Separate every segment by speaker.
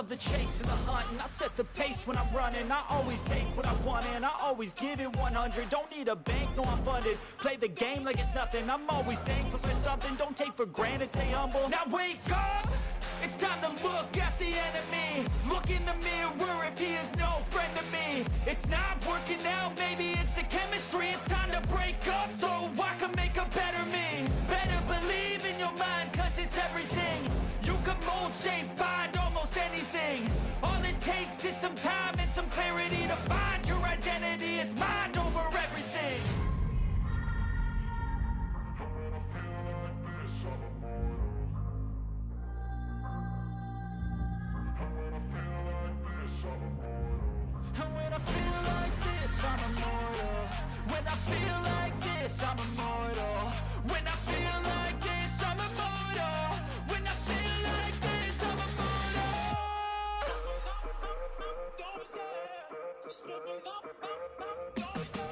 Speaker 1: love the chase and the hunt, and I set the pace when I'm running. I always take what I want and I always give it 100. Don't need a bank, no I'm funded. Play the game like it's nothing. I'm always thankful for something. Don't take for granted, stay humble. Now wake up! It's time to look at the enemy. Look in the mirror if he is no friend to me. It's not working out, maybe it's the chemistry. It's time to break up so I can make a better me. Better believe in your mind, cause it's everything. You can mold, shape, find almost anything. All it takes is some time and some clarity to find your identity. It's mind over everything. And when I feel like this, I'm immortal. When I feel like this, I'm immortal. When I feel like this, I'm immortal. When I feel like this, I'm immortal. Don't stop, stepping up, don't stop.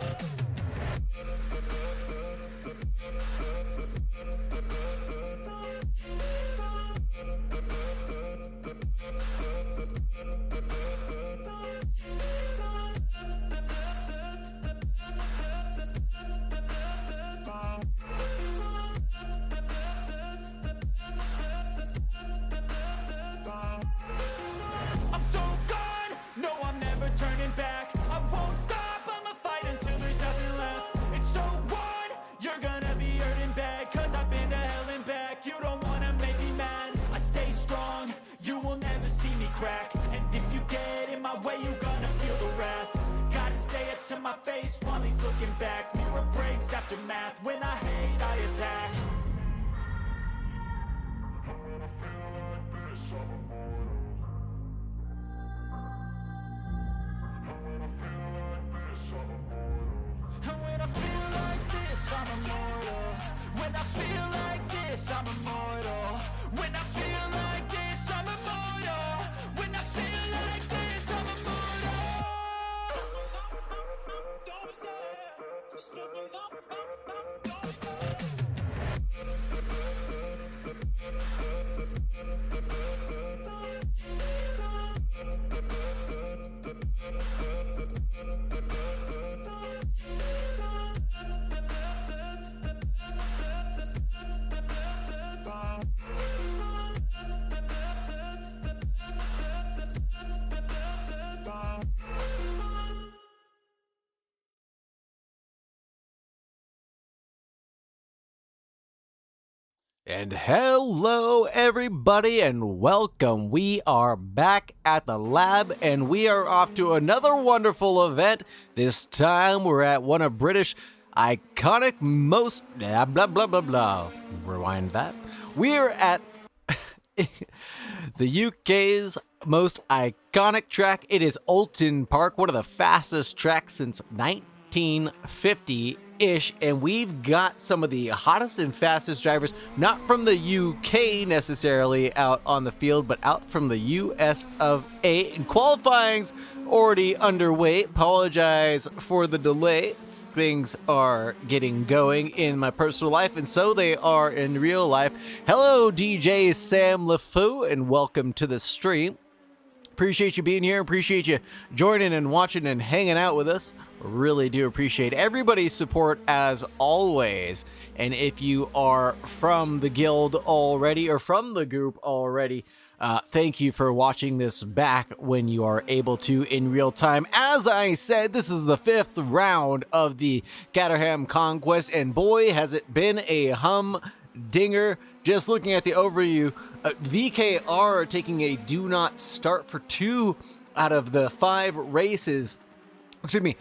Speaker 1: I'm so gone, no I'm never turning back. I won't stop, I'ma fight until there's nothing left. It's so on, you're gonna be hurting bad, cause I've been to hell and back. You don't wanna make me mad, I stay strong, you will never see me crack. And if you get in my way, you're gonna feel the wrath. Gotta say it to my face while he's looking back. Mirror breaks after math, when I hate I attack. And when I feel like this, I'm immortal. When I feel like this, I'm immortal. When I feel like this, I'm immortal. When I feel like this, I'm immortal. Don't stop, stepping up, don't stop.
Speaker 2: And hello everybody and welcome. We are back at the lab and we are off to another wonderful event. This time we're at one of British iconic most blah blah blah blah blah. Rewind that. We're at the UK's most iconic track. It is Oulton Park, one of the fastest tracks since 1950-ish, and we've got some of the hottest and fastest drivers, not from the UK necessarily out on the field, but out from the U.S.A. And qualifying's already underway. Apologize for the delay. Things are getting going in my personal life, and so they are in real life. Hello, DJ Sam LeFou, and welcome to the stream. Appreciate you being here. Appreciate you joining and watching and hanging out with us. Really do appreciate everybody's support as always. And if you are from the guild already or from the group already, thank you for watching this back when you are able to in real time. As I said, this is the 5th round of the Caterham Conquest, and boy, has it been a humdinger. Just looking at the overview, VKR are taking a do not start for 2 out of the 5 races. Excuse me.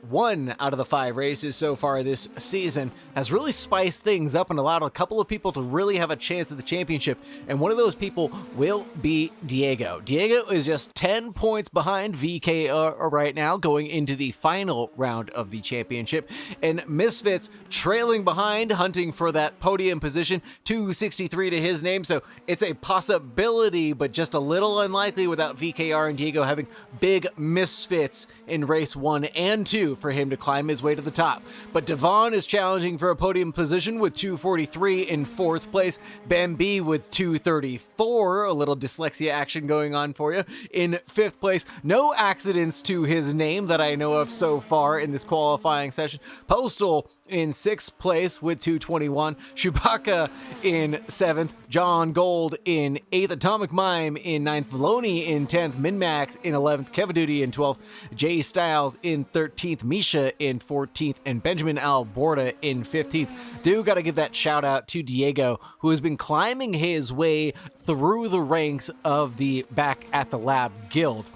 Speaker 2: 1 out of the 5 races so far this season has really spiced things up and allowed a couple of people to really have a chance at the championship, and one of those people will be Diego. Diego is just 10 points behind VKR right now going into the final round of the championship, and Misfits trailing behind, hunting for that podium position, 263 to his name, so it's a possibility, but just a little unlikely without VKR and Diego having big Misfits in race 1 and 2 for him to climb his way to the top. But Devon is challenging for a podium position with 2:43 in 4th place. Bambi with 2:34, a little dyslexia action going on for you, in 5th place. No accidents to his name that I know of so far in this qualifying session. Postal in 6th place with 2:21. Chewbacca in 7th. John Gold in 8th. Atomic Mime in 9th. Valoni in 10th. Minmax in 11th. Kevaduty in 12th. Jay Styles in 13th. Misha in 14th. And Benjamin Alborda in 15th. Do got to give that shout out to Diego, who has been climbing his way through the ranks of the Back at the Lab Guild.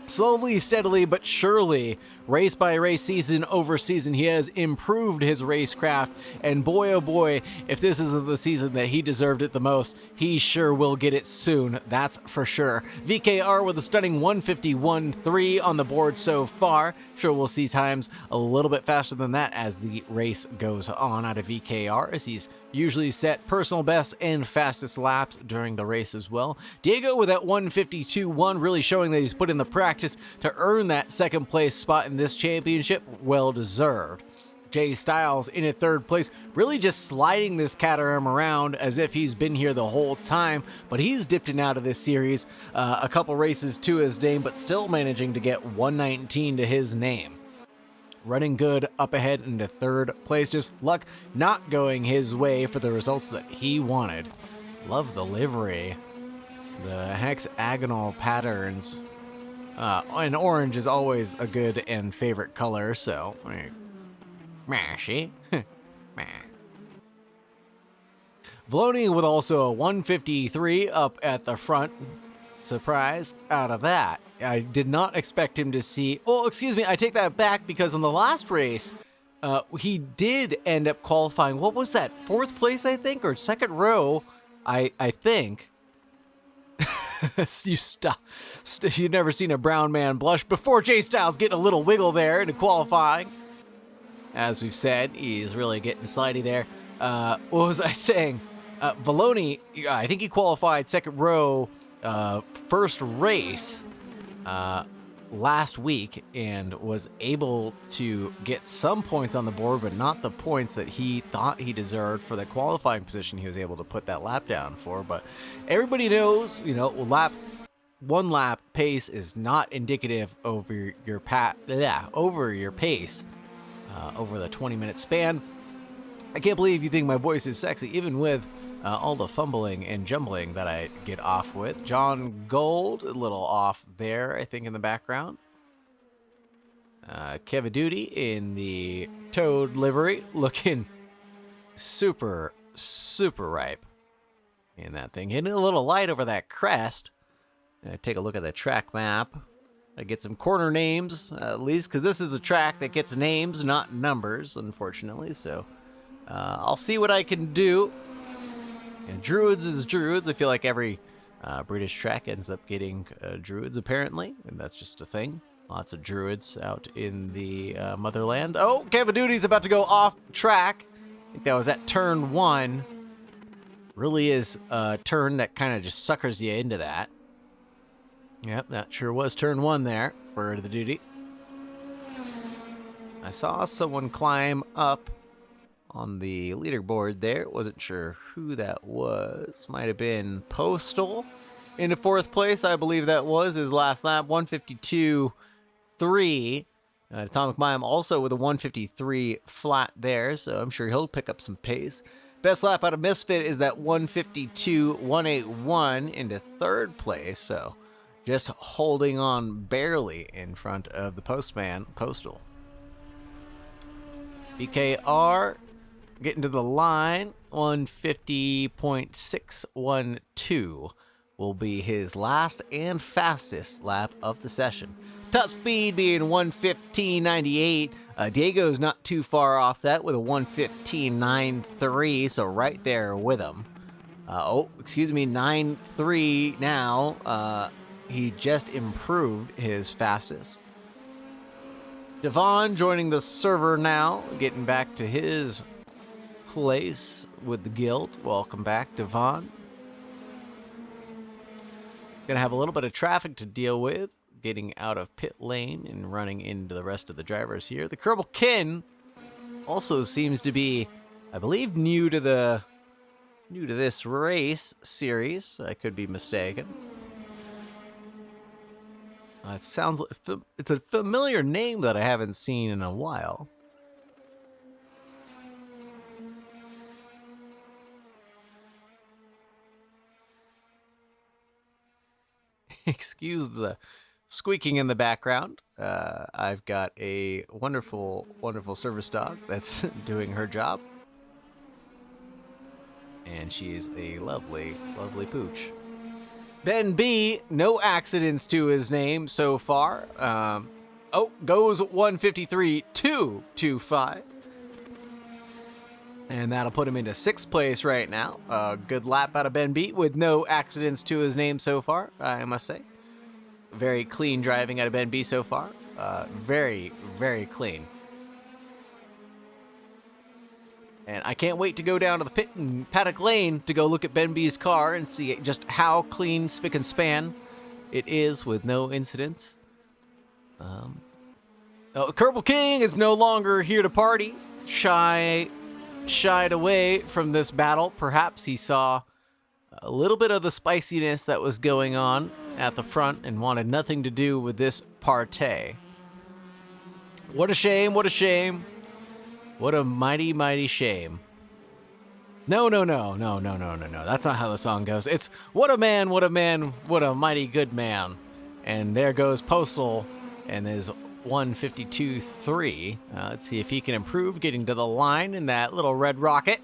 Speaker 2: Slowly, steadily, but surely, race by race, season over season, he has improved his racecraft. And boy, oh boy, if this isn't the season that he deserved it the most, he sure will get it soon, that's for sure. VKR with a stunning 151.3 on the board so far. Sure, we'll see times a little bit faster than that as the race goes on out of VKR, as he's usually set personal best and fastest laps during the race as well. Diego with that 152.1, really showing that he's put in the practice to earn that second place spot in this championship. Well deserved. Jay Styles in a 3rd place, really just sliding this Caterham around as if he's been here the whole time, but he's dipped in out of this series a couple races to his name, but still managing to get 119 to his name. Running good up ahead into 3rd place. Just luck not going his way for the results that he wanted. Love the livery. The hexagonal patterns. And orange is always a good and favorite color, so... Mashy. Valoni with also a 153 up at the front. Surprise out of that. I did not expect him to see... Oh, excuse me, I take that back, because in the last race, he did end up qualifying. What was that? 4th place, I think, or 2nd row, I think. You've never seen a brown man blush before. Jay Styles getting a little wiggle there into qualifying. As we've said, he's really getting slidey there. What was I saying? Valoni, I think he qualified 2nd row, 1st race last week, and was able to get some points on the board, but not the points that he thought he deserved for the qualifying position he was able to put that lap down for. But everybody knows, you know, one lap pace is not indicative over your pace over the 20-minute span. I can't believe you think my voice is sexy, even with all the fumbling and jumbling that I get off with. John Gold, a little off there, I think, in the background. Kevaduty in the Toad livery, looking super, super ripe in that thing. Hitting a little light over that crest. Take a look at the track map. I get some corner names, at least, because this is a track that gets names, not numbers, unfortunately. So I'll see what I can do. And Druids is Druids. I feel like every British track ends up getting Druids, apparently. And that's just a thing. Lots of Druids out in the motherland. Oh, Kevaduty's about to go off track. I think that was at turn 1. Really is a turn that kind of just suckers you into that. Yep, that sure was turn 1 there for the duty. I saw someone climb up on the leaderboard there. Wasn't sure who that was. Might have been Postal into 4th place. I believe that was his last lap. 152.3. Atomic Mime also with a 153 flat there, so I'm sure he'll pick up some pace. Best lap out of Misfit is that 152.181 into 3rd place, so just holding on barely in front of the postman, Postal. BKR getting to the line, 150.612 will be his last and fastest lap of the session. Top speed being 115.98. Diego's not too far off that with a 115.93, so right there with him. 9.3 now. He just improved his fastest. Devon joining the server now, getting back to his place with the guild. Welcome back, Devon. Gonna have a little bit of traffic to deal with getting out of pit lane and running into the rest of the drivers here. The Kerbal Kin also seems to be, I believe, new to this race series. I could be mistaken. It sounds like it's a familiar name that I haven't seen in a while. Excuse the squeaking in the background. I've got a wonderful, wonderful service dog that's doing her job. And she's a lovely, lovely pooch. Ben B, no accidents to his name so far. Goes 153.225. And that'll put him into 6th place right now. Good lap out of Ben B with no accidents to his name so far, I must say. Very clean driving out of Ben B so far. Very, very clean. And I can't wait to go down to the pit and paddock lane to go look at Ben B's car and see just how clean, spick and span it is with no incidents. The Kerbal King is no longer here to party. Shied away from this battle. Perhaps he saw a little bit of the spiciness that was going on at the front and wanted nothing to do with this partay. What a shame, what a shame. What a mighty, mighty shame. No. That's not how the song goes. It's what a man, what a man, what a mighty good man. And there goes Postal and his 152.3. Let's see if he can improve getting to the line in that little red rocket.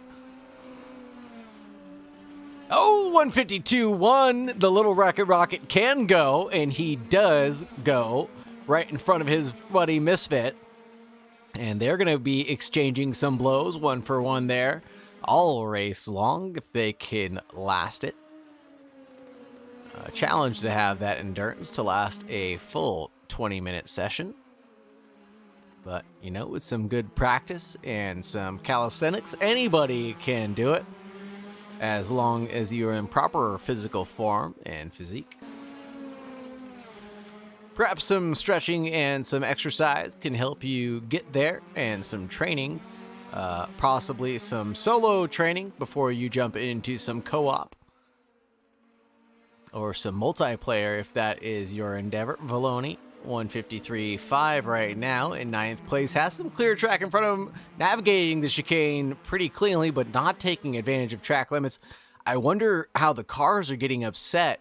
Speaker 2: Oh, 152.1. The little rocket can go, and he does go right in front of his buddy Misfit. And they're going to be exchanging some blows, 1 for 1 there, all race long, if they can last it. A challenge to have that endurance to last a full 20-minute session. But, you know, with some good practice and some calisthenics, anybody can do it, as long as you're in proper physical form and physique. Perhaps some stretching and some exercise can help you get there, and some training, possibly some solo training before you jump into some co-op or some multiplayer if that is your endeavor. Valoni, 153.5 right now in 9th place, has some clear track in front of him, navigating the chicane pretty cleanly, but not taking advantage of track limits. I wonder how the cars are getting upset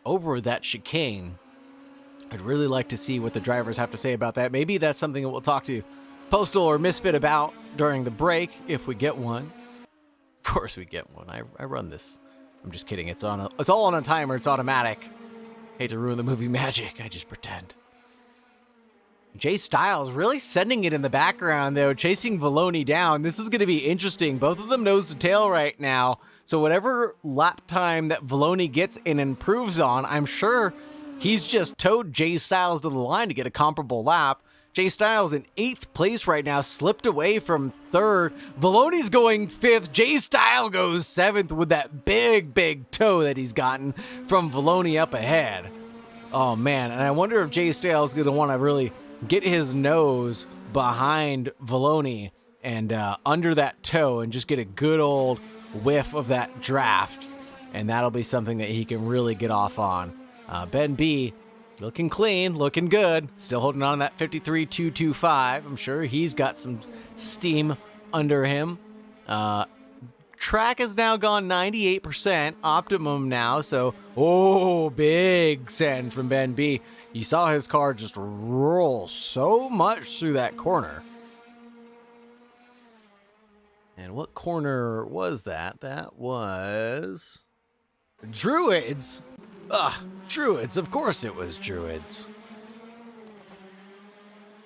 Speaker 2: over that chicane. I'd really like to see what the drivers have to say about that. Maybe that's something that we'll talk to Postal or Misfit about during the break, if we get one. Of course we get one. I run this. I'm just kidding. It's all on a timer. It's automatic. Hate to ruin the movie magic. I just pretend. Jay Styles really sending it in the background, though, chasing Valoni down. This is going to be interesting. Both of them nose to tail right now. So whatever lap time that Valoni gets and improves on, I'm sure he's just towed Jay Styles to the line to get a comparable lap. Jay Styles in 8th place right now, slipped away from 3rd. Valoni's going 5th. Jay Styles goes 7th with that big tow that he's gotten from Valoni up ahead. Oh, man. And I wonder if Jay Styles is going to want to really get his nose behind Valoni and under that tow and just get a good old whiff of that draft. And that'll be something that he can really get off on. Ben B, looking clean, looking good, still holding on to that 53.225. I'm sure he's got some steam under him. Track has now gone 98% optimum now, so big send from Ben B. You saw his car just roll so much through that corner. And what corner was that? That was Druids. Druids. Of course it was Druids.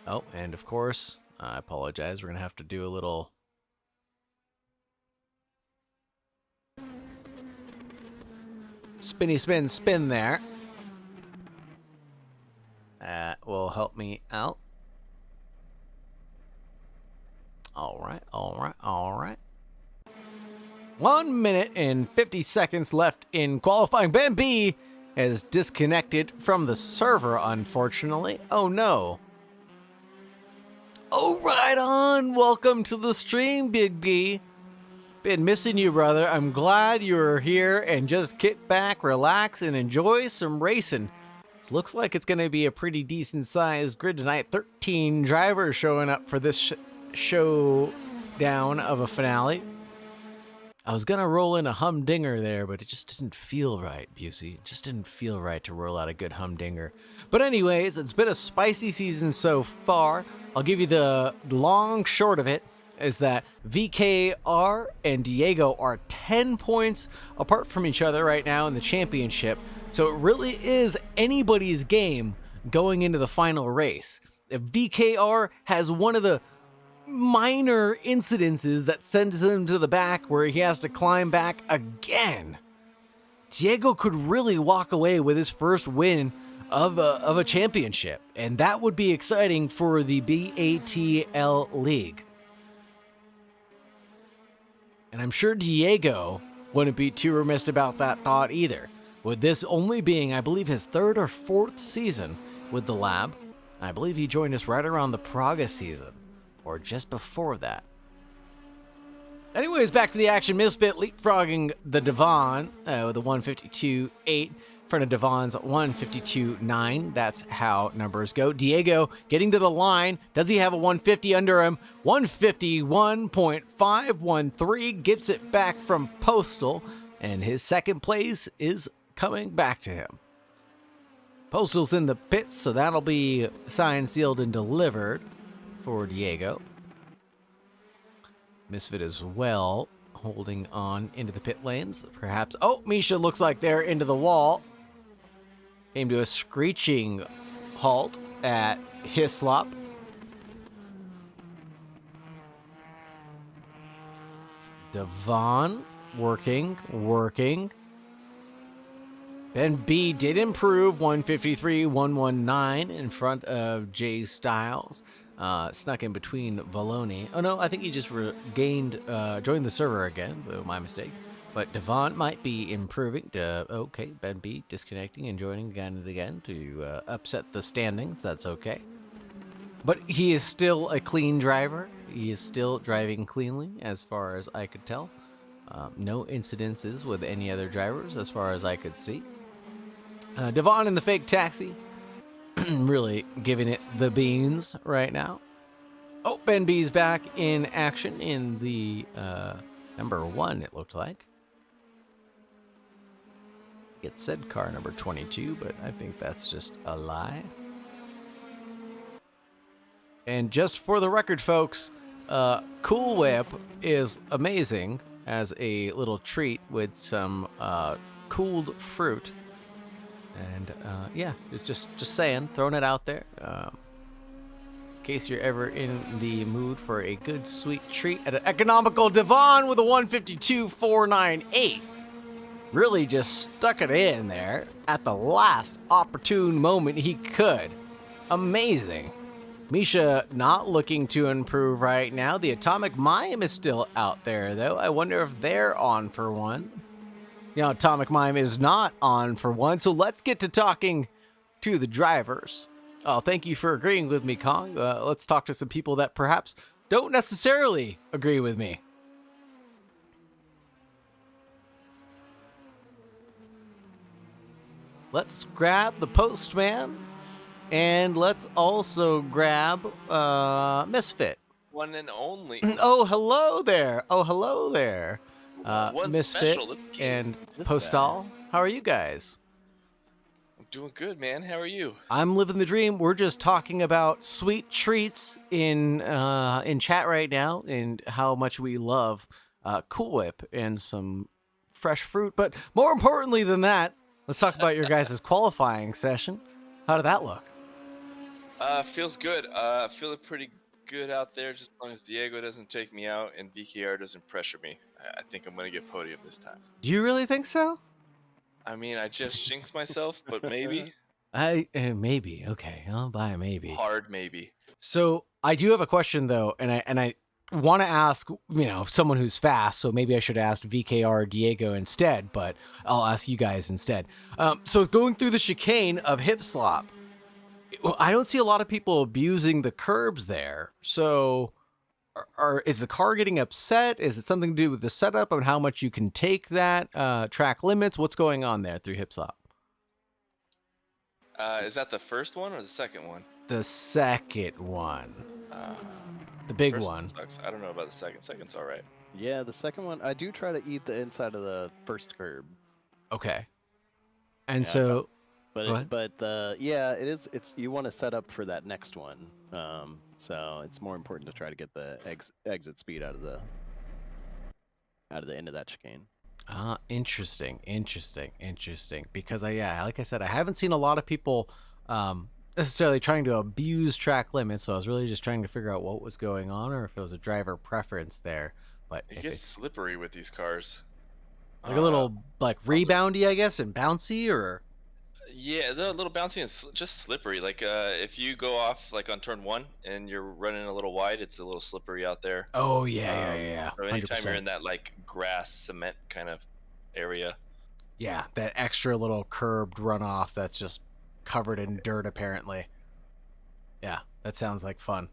Speaker 2: Oh, and of course, I apologize. We're going to have to do a little spin there. That will help me out. All right. 1 minute and 50 seconds left in qualifying. Ben B has disconnected from the server, unfortunately. Oh no. Oh, right on. Welcome to the stream, Big B. Been missing you, brother. I'm glad you're here, and just kick back, relax, and enjoy some racing. It looks like it's going to be a pretty decent-sized grid tonight. 13 drivers showing up for this showdown of a finale. I was going to roll in a humdinger there, but it just didn't feel right, Busey. It just didn't feel right to roll out a good humdinger. But anyways, it's been a spicy season so far. I'll give you the long short of it is that VKR and Diego are 10 points apart from each other right now in the championship. So it really is anybody's game going into the final race. If VKR has one of the minor incidences that sends him to the back where he has to climb back again, Diego could really walk away with his first win of a championship, and that would be exciting for the BATL league. And I'm sure Diego wouldn't be too remiss about that thought either, with this only being, I believe, his third or fourth season with the lab. I believe he joined us right around the Praga season, or just before that. Anyways, back to the action. Misfit leapfrogging the Devon with a 152.8 in front of Devon's 152.9. That's how numbers go. Diego getting to the line. Does he have a 150 under him? 151.513. Gives it back from Postal, and his second place is coming back to him. Postal's in the pits, so that'll be signed, sealed, and delivered for Diego. Misfit as well, holding on into the pit lanes. Perhaps, oh, Misha looks like they're into the wall. Came to a screeching halt at Hislop. Devon working. Ben B did improve, 153.119 in front of Jay Styles. Snuck in between Valoni. Oh no, I think he just joined the server again, so my mistake. But Devon might be improving. Okay, Ben B disconnecting and joining again and again to upset the standings. That's okay. But he is still a clean driver. He is still driving cleanly, as far as I could tell. No incidences with any other drivers, as far as I could see. Devon in the fake taxi. Really giving it the beans right now. Oh, Ben B's back in action in the number 1, it looked like. It said car number 22, but I think that's just a lie. And just for the record, folks, Cool Whip is amazing as a little treat with some cooled fruit. And yeah, it's just saying, throwing it out there. In case you're ever in the mood for a good sweet treat at an economical Devon with a 152.498. Really just stuck it in there at the last opportune moment he could. Amazing. Misha not looking to improve right now. The Atomic Mime is still out there, though. I wonder if they're on for one. You know, Atomic Mime is not on for one, so let's get to talking to the drivers. Oh, thank you for agreeing with me, Kong. Let's talk to some people that perhaps don't necessarily agree with me. Let's grab the postman, and let's also grab Misfit.
Speaker 3: One and only.
Speaker 2: Oh, hello there.
Speaker 3: One
Speaker 2: Misfit
Speaker 3: special.
Speaker 2: and Postal. How are you guys?
Speaker 3: I'm doing good, man. How are you?
Speaker 2: I'm living the dream. We're just talking about sweet treats in chat right now and how much we love Cool Whip and some fresh fruit. But more importantly than that, let's talk about your guys' qualifying session. How did that look?
Speaker 3: Feels good. Feeling pretty good out there, just as long as Diego doesn't take me out and VKR doesn't pressure me. I think I'm gonna get podium this time.
Speaker 2: Do you really think so?
Speaker 3: I mean, I just jinxed myself, but maybe.
Speaker 2: Maybe. Okay, I'll buy a maybe.
Speaker 3: Hard maybe.
Speaker 2: So I do have a question though, and I want to ask, someone who's fast, so maybe I should ask VKR or Diego instead, but I'll ask you guys instead. So going through the chicane of hip slop, I don't see a lot of people abusing the curbs there. So is the car getting upset? Is it something to do with the setup and how much you can take that? Track limits? What's going on there through hip slop?
Speaker 3: Is that the first one or the second one?
Speaker 2: The second one. The big
Speaker 3: First
Speaker 2: one.
Speaker 3: Sucks. I don't know about the second. Second's all right.
Speaker 4: Yeah, the second one, I do try to eat the inside of the first curb.
Speaker 2: Okay. And
Speaker 4: Yeah,
Speaker 2: so,
Speaker 4: yeah, it is. It's you want to set up for that next one. So it's more important to try to get the exit speed out of the end of that chicane.
Speaker 2: interesting. Because like I said, I haven't seen a lot of people necessarily trying to abuse track limits. So I was really just trying to figure out what was going on, or if it was a driver preference there. But
Speaker 3: It gets slippery with these cars.
Speaker 2: like a little reboundy, I guess, and bouncy, or
Speaker 3: Yeah, they're a little bouncy and just slippery. Like if you go off like on turn 1 and you're running a little wide, it's a little slippery out there.
Speaker 2: oh yeah,
Speaker 3: So anytime you're
Speaker 2: 100%.
Speaker 3: in that like grass cement kind of area.
Speaker 2: Yeah, that extra little curbed runoff that's just covered in dirt, apparently. Yeah, that sounds like fun.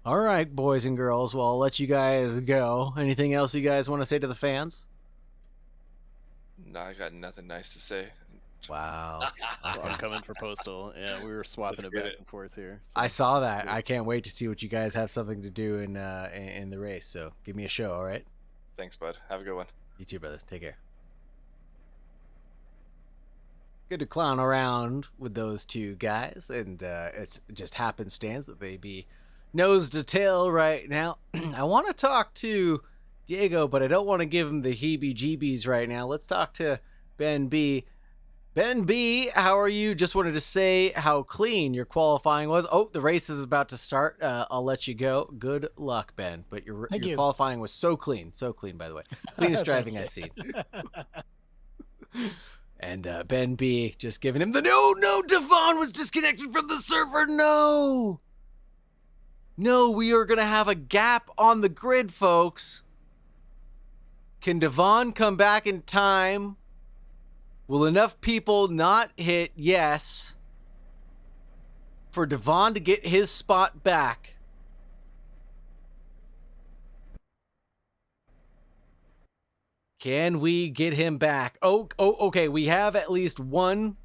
Speaker 2: All right, boys and girls. Well, I'll let you guys go. Anything else you guys want to say to the fans?
Speaker 3: No, I got nothing nice to say.
Speaker 2: Wow.
Speaker 4: Well, I'm coming for Postal. Yeah, we were swapping
Speaker 3: Let's
Speaker 4: it
Speaker 3: get
Speaker 4: back
Speaker 3: it.
Speaker 4: and forth here. So.
Speaker 2: I saw that. I can't wait to see what you guys have something to do in the race. So give me a show, all right?
Speaker 3: Thanks, bud. Have a good one.
Speaker 2: You too, brother. Take care. Good to clown around with those two guys, and it's just happenstance that they be nose to tail right now. I want to talk to Diego, but I don't want to give him the heebie-jeebies right now. Let's talk to Ben B. Ben B, how are you? Just wanted to say how clean your qualifying was. Oh, the race is about to start. I'll let you go. Good luck, Ben. But your
Speaker 5: Thank you.
Speaker 2: qualifying was so clean, by the way. Cleanest driving I've seen. And Ben B just giving him the no, Devon was disconnected from the server. No, we are going to have a gap on the grid, folks. Can Devon come back in time? Will enough people not hit yes for Devon to get his spot back? Can we get him back? Oh, okay. We have at least one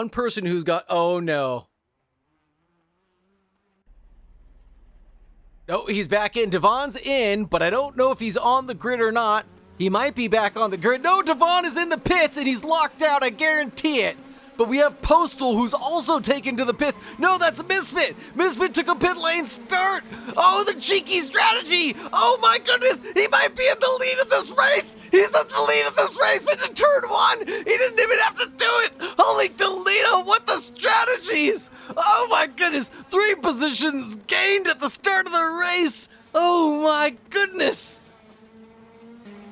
Speaker 2: person who's got, oh no. Oh, he's back in. Devon's in, but I don't know if he's on the grid or not. He might be back on the grid. No, Devon is in the pits and he's locked out. I guarantee it. But we have Postal, who's also taken to the pits. No, that's Misfit. Misfit took a pit lane start. Oh, the cheeky strategy. Oh my goodness. He might be in the lead of this race. He's in the lead of this race into turn 1. He didn't even have to do it. Holy Toledo, what the strategies. Oh my goodness. 3 positions gained at the start of the race. Oh my goodness.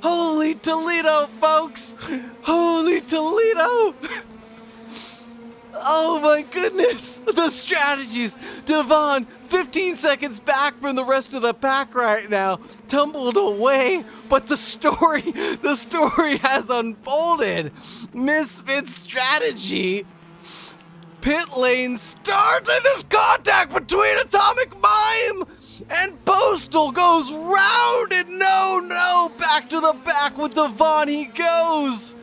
Speaker 2: Holy Toledo, folks. Holy Toledo. Oh my goodness, the strategies. Devon, 15 seconds back from the rest of the pack right now, tumbled away, but the story has unfolded. Misfit strategy. Pit lane start, and there's contact between Atomic Mime and Postal. Goes round, and no, back to the back with Devon he goes.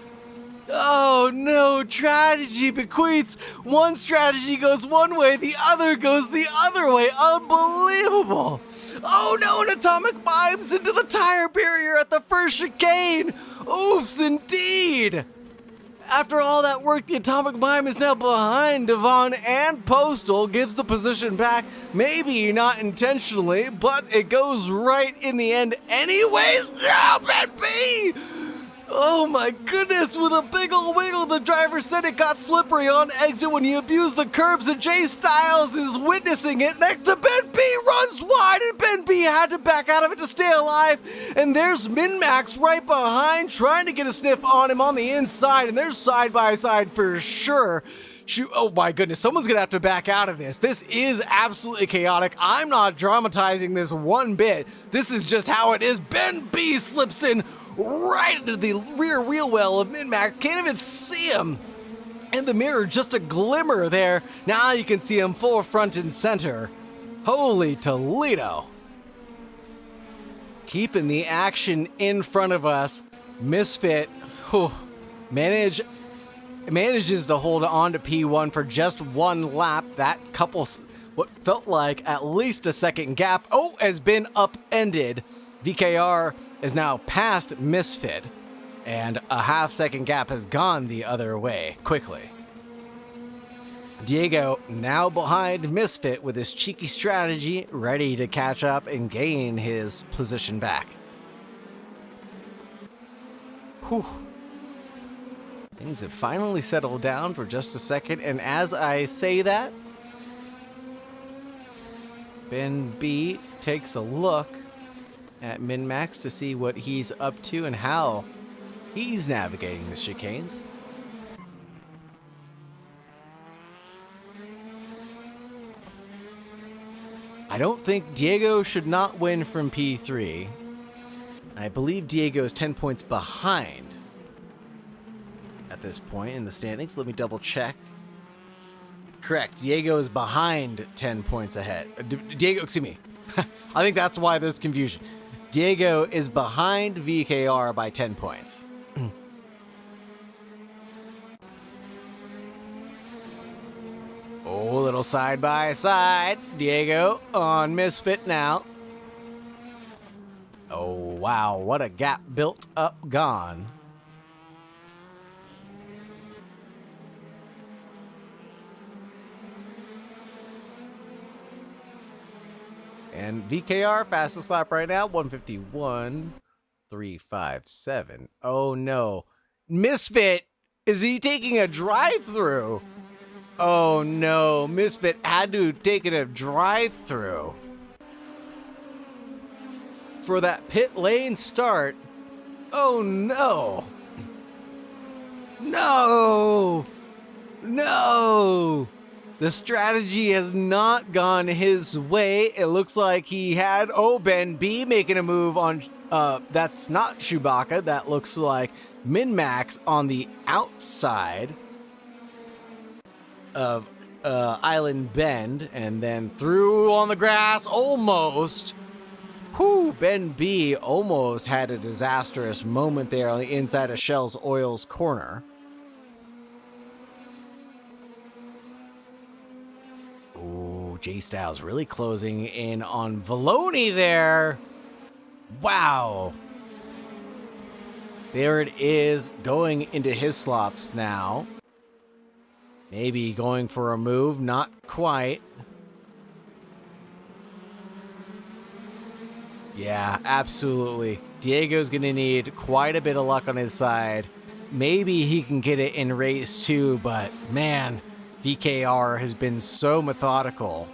Speaker 2: Oh no, strategy bequeaths. One strategy goes one way, the other goes the other way. Unbelievable. Oh no, and Atomic Mimes into the tire barrier at the first chicane. Oofs indeed. After all that work, the Atomic Mime is now behind Devon and Postal, gives the position back, maybe not intentionally, but it goes right in the end anyways. No, Ben B! Oh my goodness, with a big ol' wiggle, the driver said it got slippery on exit when he abused the curbs, and Jay Styles is witnessing it next to Ben B, runs wide, and Ben B had to back out of it to stay alive, and there's Min-Max right behind, trying to get a sniff on him on the inside, and they're side by side for sure. Shoot, oh my goodness, someone's gonna have to back out of this. This is absolutely chaotic. I'm not dramatizing this one bit. This is just how it is. Ben B slips in right into the rear wheel well of Min-Max. Can't even see him in the mirror, just a glimmer there. Now you can see him full front and center. Holy Toledo. Keeping the action in front of us. Misfit manages to hold on to P1 for just one lap. That couple, what felt like at least a second gap, has been upended. VKR is now past Misfit, and a half-second gap has gone the other way quickly. Diego now behind Misfit with his cheeky strategy, ready to catch up and gain his position back. Whew. Things have finally settled down for just a second, and as I say that, Ben B takes a look at Min-Max to see what he's up to and how he's navigating the chicanes. I don't think Diego should not win from P3. I believe Diego is 10 points behind at this point in the standings. Let me double check. Correct. Diego is behind 10 points ahead. Diego, excuse me. I think that's why there's confusion. Diego is behind VKR by 10 points. Oh, little side by side. Diego on Misfit now. Oh, wow. What a gap built up gone. And VKR, fastest lap right now, 151.357. Oh, no. Misfit, is he taking a drive-through? Oh, no. Misfit had to have taken a drive-through for that pit lane start. Oh, no. No. No. The strategy has not gone his way. It looks like he had, Ben B making a move on, that's not Chewbacca. That looks like Min-Max on the outside of Island Bend, and then through on the grass, almost. Ben B almost had a disastrous moment there on the inside of Shell's Oil's corner. Ooh, J Styles really closing in on Valoni there. Wow. There it is, going into his slops now. Maybe going for a move, not quite. Yeah, absolutely. Diego's going to need quite a bit of luck on his side. Maybe he can get it in race 2, but man, VKR has been so methodical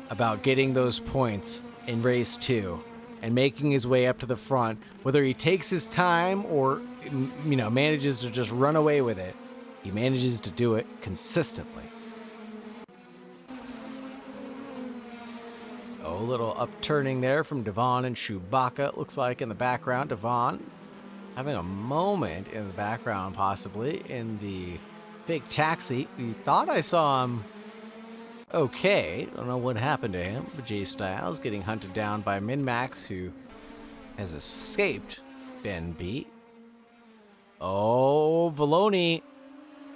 Speaker 2: about getting those points in race 2 and making his way up to the front. Whether he takes his time or, manages to just run away with it, he manages to do it consistently. Oh, a little upturning there from Devon and Chewbacca, it looks like in the background. Devon having a moment in the background, possibly, in the fake taxi. We thought I saw him okay. Don't know what happened to him. But J Styles getting hunted down by Min-Max, who has escaped Ben B. Oh, Valoni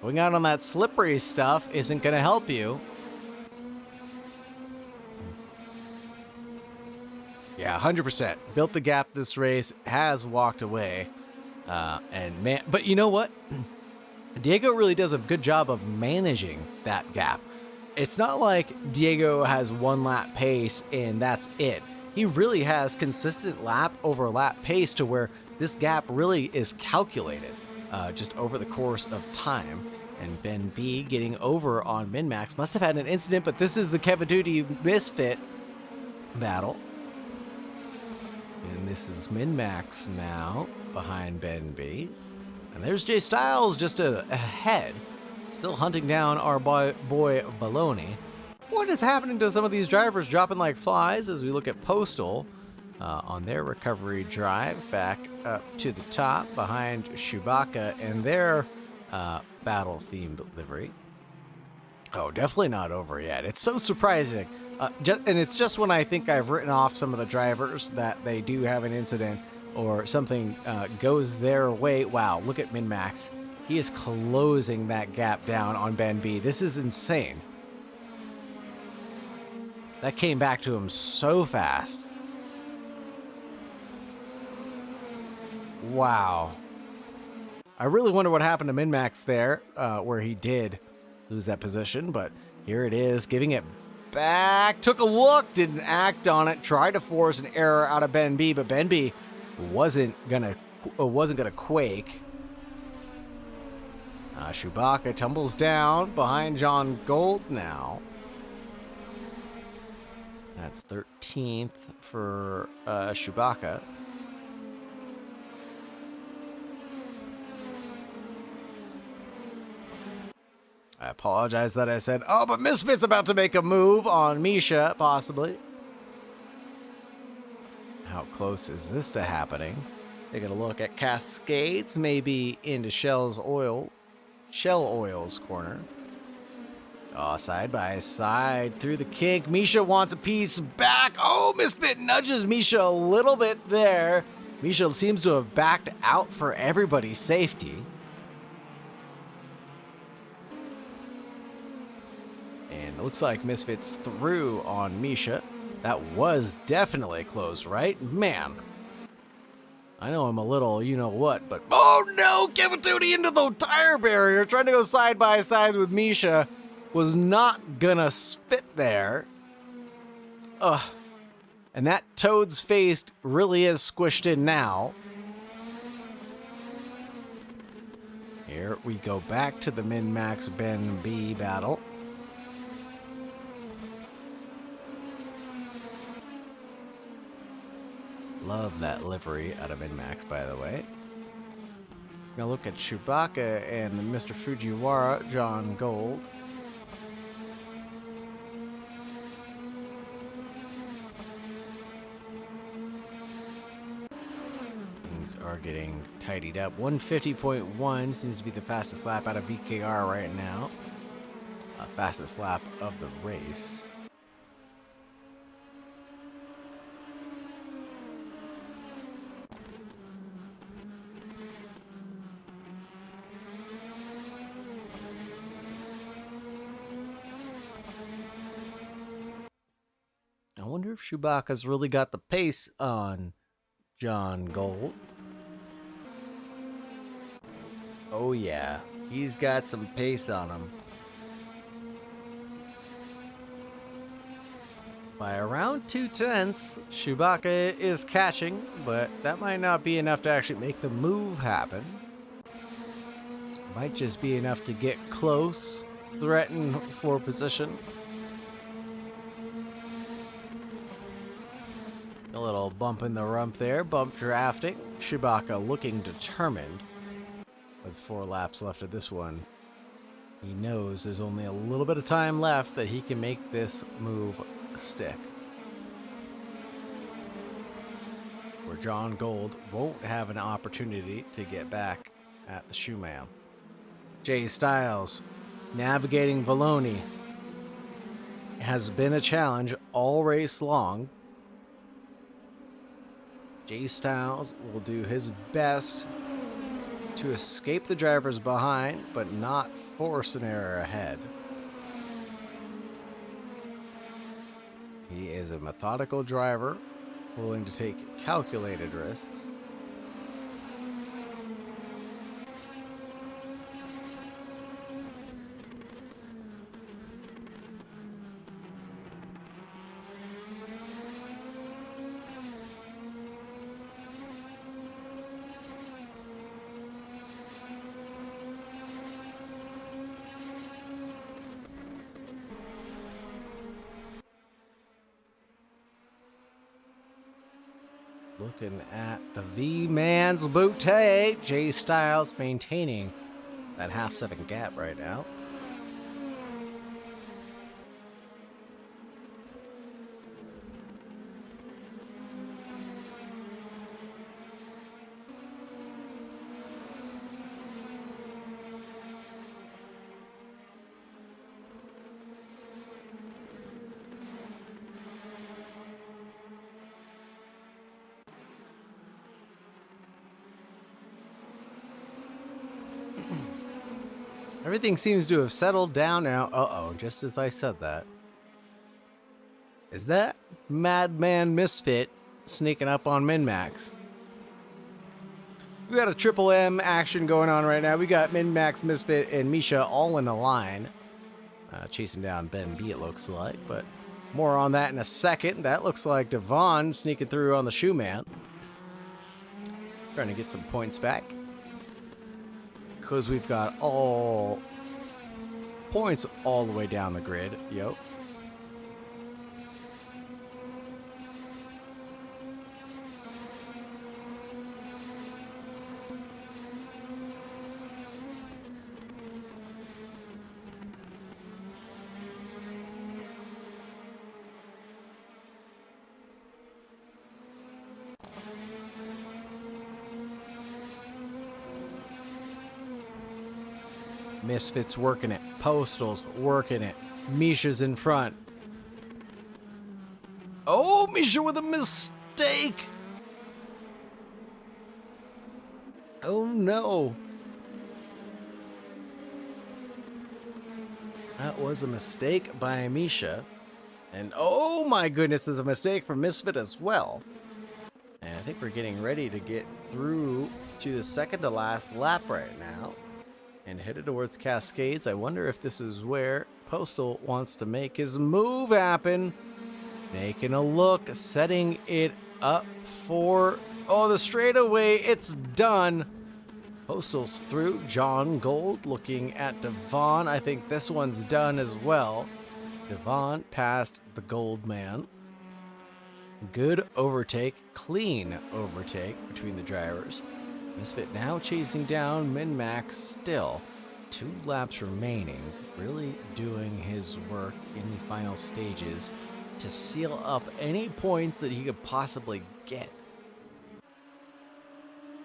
Speaker 2: going out on that slippery stuff isn't going to help you. Yeah, 100%. Built the gap this race, has walked away. But you know what? Diego really does a good job of managing that gap. It's not like Diego has one lap pace and that's it. He really has consistent lap over lap pace to where this gap really is calculated just over the course of time. And Ben B getting over on Min-Max. Must have had an incident, but this is the Kevin Duty Misfit battle. And this is Min-Max now behind Ben B. And there's J Styles just ahead. Still hunting down our boy Baloney. What is happening to some of these drivers dropping like flies as we look at Postal on their recovery drive back up to the top behind Chewbacca and their battle-themed livery. Oh, definitely not over yet. It's so surprising. And it's just when I think I've written off some of the drivers that they do have an incident or something goes their way. Wow, look at Min-Max. He is closing that gap down on Ben B. This is insane. That came back to him so fast. Wow. I really wonder what happened to Min-Max there, where he did lose that position, but here it is, giving it back. Took a look, didn't act on it, tried to force an error out of Ben B, but Ben B wasn't gonna quake. Chewbacca tumbles down behind John Gold now. That's 13th for Chewbacca. I apologize that I said, oh, but Misfit's about to make a move on Misha, possibly. How close is this to happening? Taking a look at Cascades, maybe into Shell Oil's corner. Oh, side by side through the kink. Misha wants a piece back. Oh, Misfit nudges Misha a little bit there. Misha seems to have backed out for everybody's safety. And it looks like Misfit's through on Misha. That was definitely close, right? Man. I know I'm a little you-know-what, but... Oh, no! Kevin Tootie into the tire barrier. Trying to go side by side with Misha. Was not gonna spit there. Ugh. And that Toad's face really is squished in now. Here we go back to the Min-Max Ben B battle. Love that livery out of Min-Max, by the way. Now look at Chewbacca and Mr. Fujiwara, John Gold. Things are getting tidied up. 150.1 seems to be the fastest lap out of VKR right now. Fastest lap of the race. I wonder if Chewbacca's really got the pace on John Gold. Oh yeah, he's got some pace on him. By around 2/10, Chewbacca is catching, but that might not be enough to actually make the move happen. Might just be enough to get close, threaten for position. A little bump in the rump there, bump drafting. Chewbacca looking determined. With 4 laps left of this one, he knows there's only a little bit of time left that he can make this move stick. Where John Gold won't have an opportunity to get back at the shoeman. Jay Styles navigating Valoni has been a challenge all race long. Jay Styles will do his best to escape the drivers behind, but not force an error ahead. He is a methodical driver, willing to take calculated risks. Looking at the V-Man's Boutte. Jay Styles maintaining that half-second gap right now. Everything seems to have settled down now. Uh-oh, just as I said that. Is that Madman Misfit sneaking up on Min-Max? We got a triple M action going on right now. We got Min-Max, Misfit, and Misha all in a line. Chasing down Ben B, it looks like, but more on that in a second. That looks like Devon sneaking through on the Shoe Man. Trying to get some points back. Because we've got all points all the way down the grid. Yo. Misfits working it. Postal's working it. Misha's in front. Oh, Misha with a mistake. Oh, no. That was a mistake by Misha. And oh my goodness, there's a mistake from Misfit as well. And I think we're getting ready to get through to the second to last lap right now. And headed towards Cascades. I wonder if this is where Postal wants to make his move happen. Making a look, setting it up for... Oh, the straightaway, it's done. Postal's through. John Gold looking at Devon. I think this one's done as well. Devon passed the Gold Man. Good overtake, clean overtake between the drivers. Misfit now chasing down Min-Max still. 2 laps remaining. Really doing his work in the final stages to seal up any points that he could possibly get.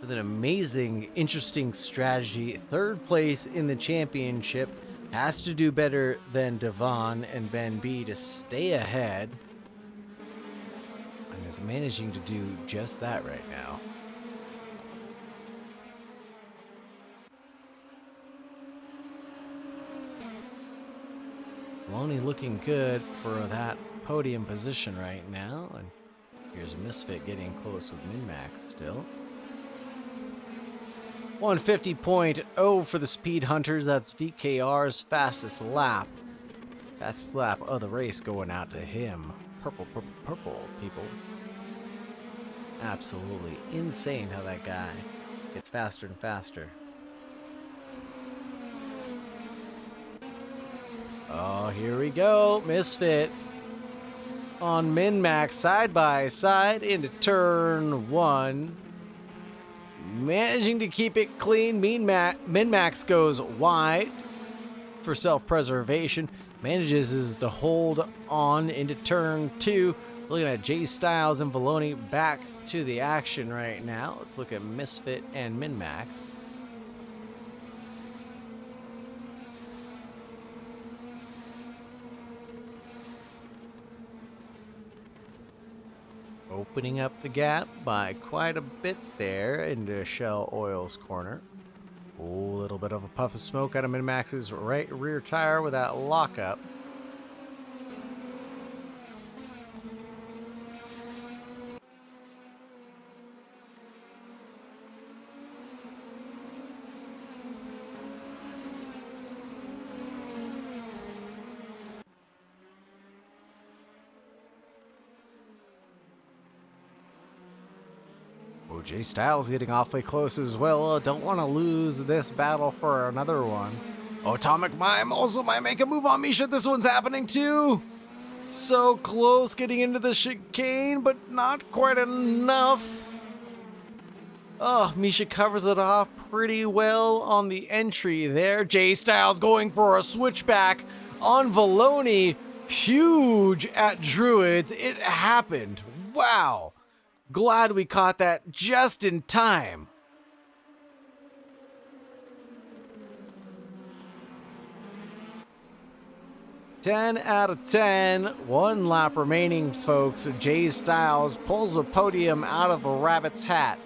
Speaker 2: With an amazing, interesting strategy. 3rd place in the championship. Has to do better than Devon and Ben B to stay ahead. And is managing to do just that right now. Loney looking good for that podium position right now. And here's Misfit getting close with Min-Max still. 150.0 for the Speed Hunters. That's VKR's fastest lap. Fastest lap of the race going out to him. Purple, purple, purple, people. Absolutely insane how that guy gets faster and faster. Oh, here we go. Misfit on Min-Max side by side into turn 1. Managing to keep it clean. Min-Max goes wide for self-preservation. Manages to hold on into turn 2. Looking at Jay Styles and Valoni back to the action right now. Let's look at Misfit and Min-Max. Opening up the gap by quite a bit there into Shell Oil's corner. A little bit of a puff of smoke out of Min-Max's right rear tire with that lockup. Jay Styles getting awfully close as well. Don't want to lose this battle for another one. Atomic Mime also might make a move on Misha. This one's happening too. So close getting into the chicane, but not quite enough. Oh, Misha covers it off pretty well on the entry there. Jay Styles going for a switchback on Valoni. Huge at Druids. It happened. Wow. Glad we caught that just in time. Ten out of 10. 1 lap remaining, folks. Jay Styles pulls a podium out of the rabbit's hat.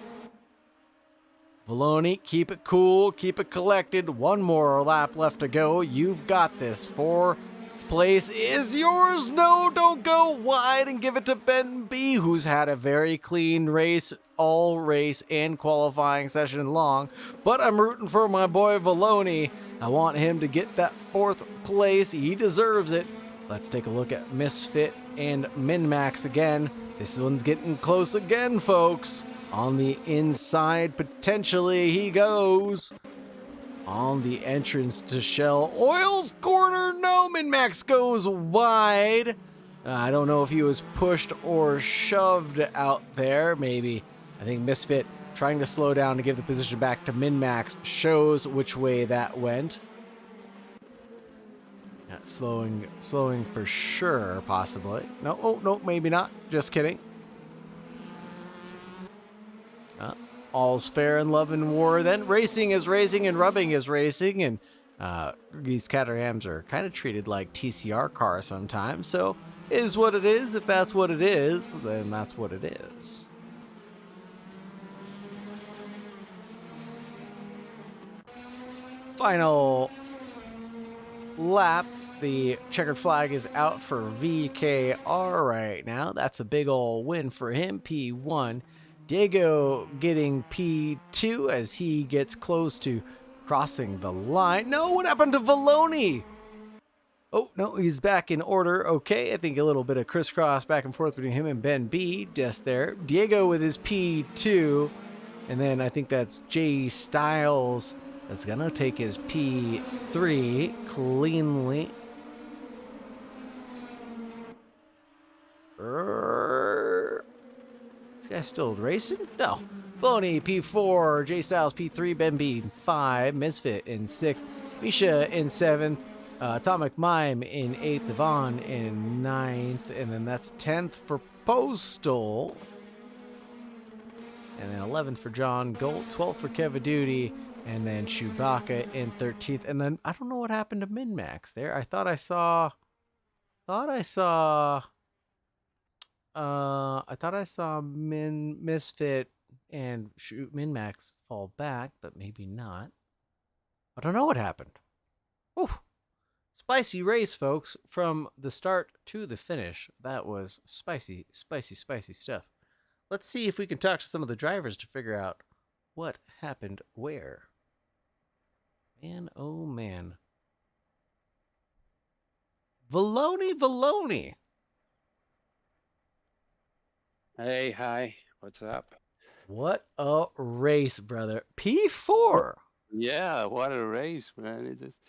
Speaker 2: Valoni, keep it cool, keep it collected. One more lap left to go. You've got this. Fourth place is yours. No, don't go wide and give it to Ben B, who's had a very clean race, all race and qualifying session long. But I'm rooting for my boy Valoni. I want him to get that fourth place. He deserves it. Let's take a look at Misfit and Min-Max again. This one's getting close again, folks. On the inside, potentially, he goes. On the entrance to Shell Oil's corner, no, Min-Max goes wide. I don't know if he was pushed or shoved out there, maybe. I think Misfit trying to slow down to give the position back to Min-Max shows which way that went. Yeah, slowing for sure, possibly. No, oh, no, maybe not. Just kidding. All's fair in love and war. Then racing is racing and rubbing is racing. And these Caterhams are kind of treated like TCR cars sometimes. So is what it is. If that's what it is, then that's what it is. Final lap. The checkered flag is out for VKR right now. That's a big ol' win for him. P1. Diego getting P2 as he gets close to crossing the line. No, what happened to Valoni? Oh, no, he's back in order. Okay, I think a little bit of crisscross back and forth between him and Ben B just there. Diego with his P2. And then I think that's Jay Styles that's going to take his P3 cleanly. This guy's still racing? No. Boney P4, J Styles P3, Ben B 5, Misfit in 6th, Misha in 7th, Atomic Mime in 8th, Devon in 9th, and then that's 10th for Postal. And then 11th for John Gold, 12th for Kevaduty, and then Chewbacca in 13th. And then I don't know what happened to Min-Max there. I thought I saw Misfit and Min-Max fall back, but maybe not. I don't know what happened. Oof. Spicy race, folks, from the start to the finish. That was spicy, spicy, spicy stuff. Let's see if we can talk to some of the drivers to figure out what happened where. Man, oh man. Valoni.
Speaker 5: Hey, hi. What's up?
Speaker 2: What a race, brother. P4.
Speaker 5: Yeah, what a race, man. It just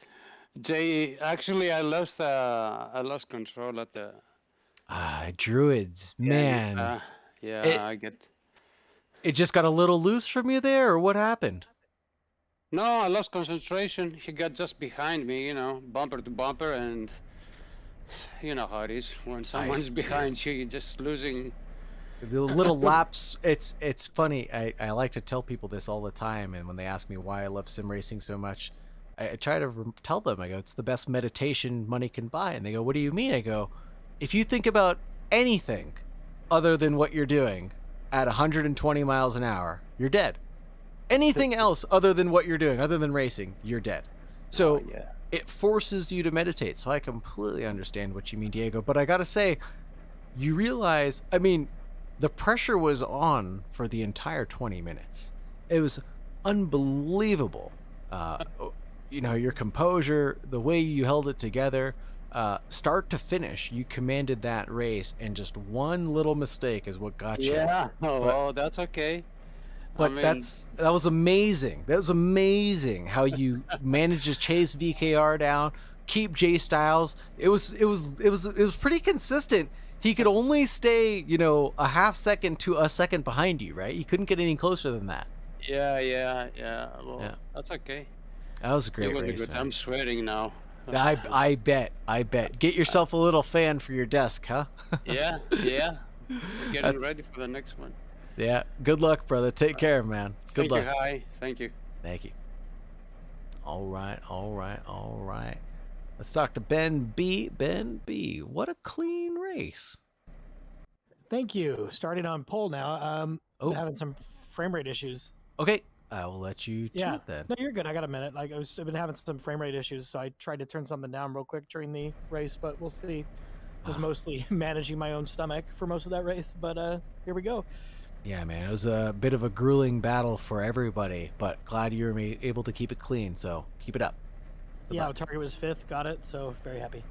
Speaker 5: Jay, actually I lost control at the
Speaker 2: Druids, man.
Speaker 5: I get
Speaker 2: It just got a little loose from you there, or what happened?
Speaker 5: No, I lost concentration. He got just behind me, bumper to bumper, and you know how it is when someone's behind you, you're just losing.
Speaker 2: The little laps, it's funny. I like to tell people this all the time, and when they ask me why I love sim racing so much, I try to tell them, I go, it's the best meditation money can buy. And they go, what do you mean? I go, if you think about anything other than what you're doing at 120 miles an hour, you're dead. Anything else other than what you're doing, other than racing, you're dead. So it forces you to meditate. So I completely understand what you mean, Diego. But I got to say, you realize, I mean, the pressure was on for the entire 20 minutes. It was unbelievable. Your composure, the way you held it together, start to finish, you commanded that race, and just one little mistake is what got you.
Speaker 5: Yeah, well, that's okay.
Speaker 2: But that was amazing. That was amazing how you managed to chase VKR down, keep Jay Styles. It was pretty consistent. He could only stay, a half second to a second behind you, right? You couldn't get any closer than that.
Speaker 5: Yeah. Well, that's okay.
Speaker 2: That was a great
Speaker 5: really
Speaker 2: race.
Speaker 5: Good. I'm sweating now.
Speaker 2: I bet. Get yourself a little fan for your desk, huh?
Speaker 5: Yeah. We're getting ready for the next one.
Speaker 2: Yeah. Good luck, brother. Take care, man. Good luck.
Speaker 5: Thank you.
Speaker 2: Thank you. All right. Let's talk to Ben B. Ben B. What a clean race.
Speaker 6: Thank you. Starting on pole now. Having some frame rate issues.
Speaker 2: Okay. I will let you to
Speaker 6: Yeah.
Speaker 2: it then.
Speaker 6: No, you're good. I got a minute. Like I've been having some frame rate issues, so I tried to turn something down real quick during the race, but we'll see. Was mostly managing my own stomach for most of that race, but here we go.
Speaker 2: Yeah, man, it was a bit of a grueling battle for everybody, but glad you were able to keep it clean, so keep it up. Good
Speaker 6: Yeah,
Speaker 2: luck.
Speaker 6: target was 5th, got it, so very happy.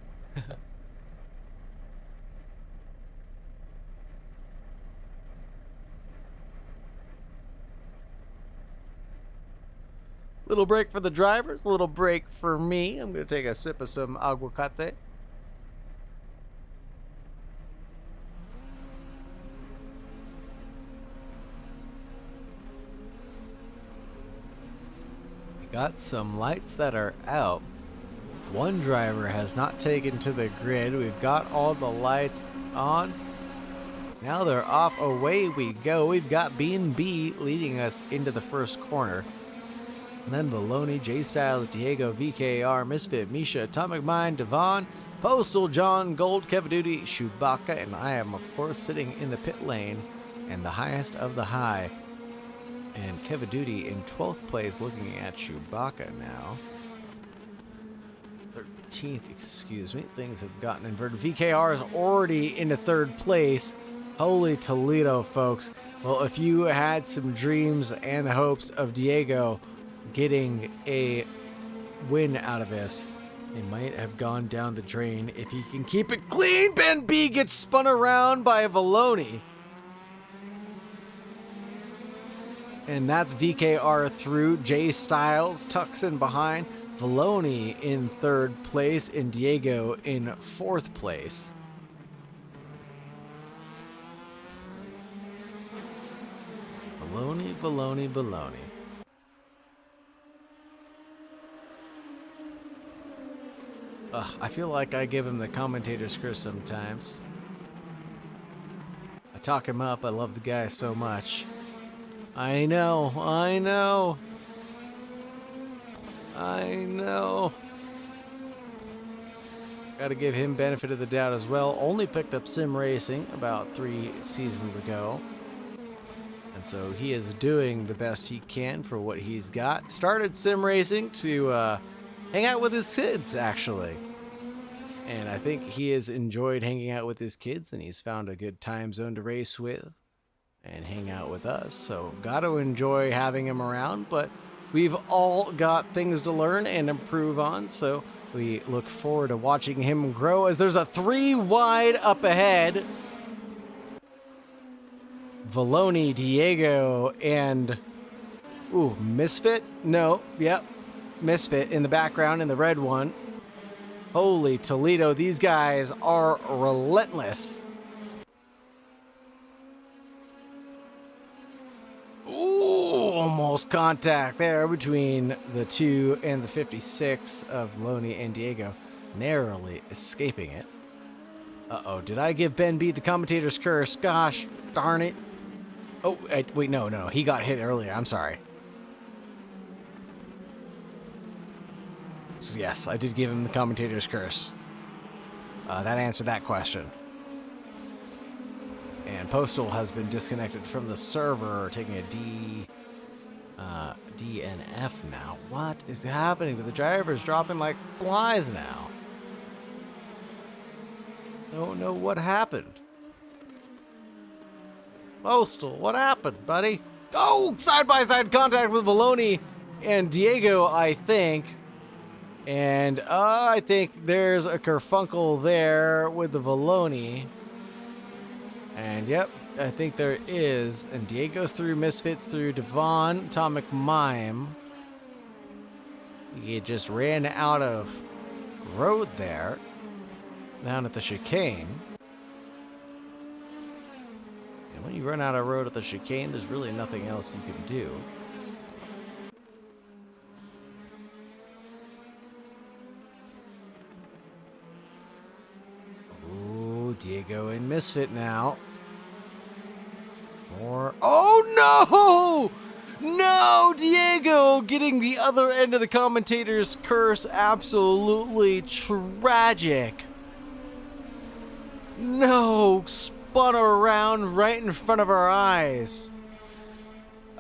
Speaker 2: Little break for the drivers, little break for me. I'm going to take a sip of some aguacate. We got some lights that are out. One driver has not taken to the grid. We've got all the lights on. Now they're off. Away we go. We've got B&B leading us into the first corner. And then Baloney, J-Styles, Diego, VKR, Misfit, Misha, Atomic Mind, Devon, Postal, John, Gold, Kevaduty, Chewbacca, and I am, of course, sitting in the pit lane and the highest of the high. And Kevaduty in 12th place, looking at Chewbacca now. 13th, excuse me. Things have gotten inverted. VKR is already into 3rd place. Holy Toledo, folks. Well, if you had some dreams and hopes of Diego getting a win out of this, they might have gone down the drain. If he can keep it clean, Ben B gets spun around by Valoni. And that's VKR through. J Styles tucks in behind. Valoni in 3rd place and Diego in 4th place. Baloney, baloney, baloney. I feel like I give him the commentator's curse sometimes. I talk him up. I love the guy so much. I know. Gotta give him benefit of the doubt as well. Only picked up sim racing about 3 seasons ago. And so he is doing the best he can for what he's got. Started sim racing to hang out with his kids, actually. And I think he has enjoyed hanging out with his kids, and he's found a good time zone to race with and hang out with us. So got to enjoy having him around, but we've all got things to learn and improve on. So we look forward to watching him grow as there's a 3 wide up ahead. Valoni, Diego, and Misfit? No, yep. Misfit in the background in the red one. Holy Toledo, these guys are relentless. Ooh, almost contact there between the 2 and the 56 of Loney and Diego, narrowly escaping it. Uh-oh, did I give Ben B the commentator's curse? Gosh, darn it. Oh, wait, no, he got hit earlier. I'm sorry. So yes, I did give him the commentator's curse. That answered that question. And Postal has been disconnected from the server, taking a DNF now. What is happening to the drivers? Dropping like flies now. Don't know what happened. Postal, what happened, buddy? Oh, side-by-side contact with Valoni and Diego, I think. And I think there's a kerfunkle there with the Valoni. And yep, I think there is. And Diego's through, Misfits through, Devon, Atomic Mime. He just ran out of road there, down at the chicane. And when you run out of road at the chicane, there's really nothing else you can do. Ooh, Diego and Misfit now. More. Oh no! No, Diego getting the other end of the commentator's curse. Absolutely tragic. No, spun around right in front of our eyes.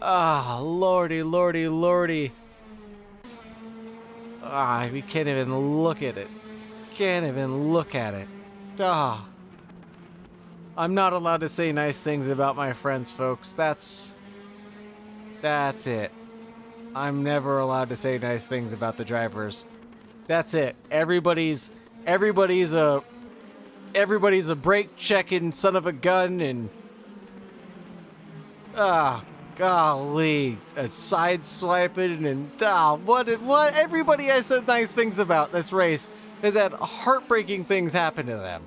Speaker 2: Ah, lordy, lordy, lordy. Ah, we can't even look at it. Can't even look at it. Ah. I'm not allowed to say nice things about my friends, folks. That's it. I'm never allowed to say nice things about the drivers. That's it. Everybody's a brake checking son of a gun, and golly, side swiping and what everybody I said nice things about this race has had heartbreaking things happen to them.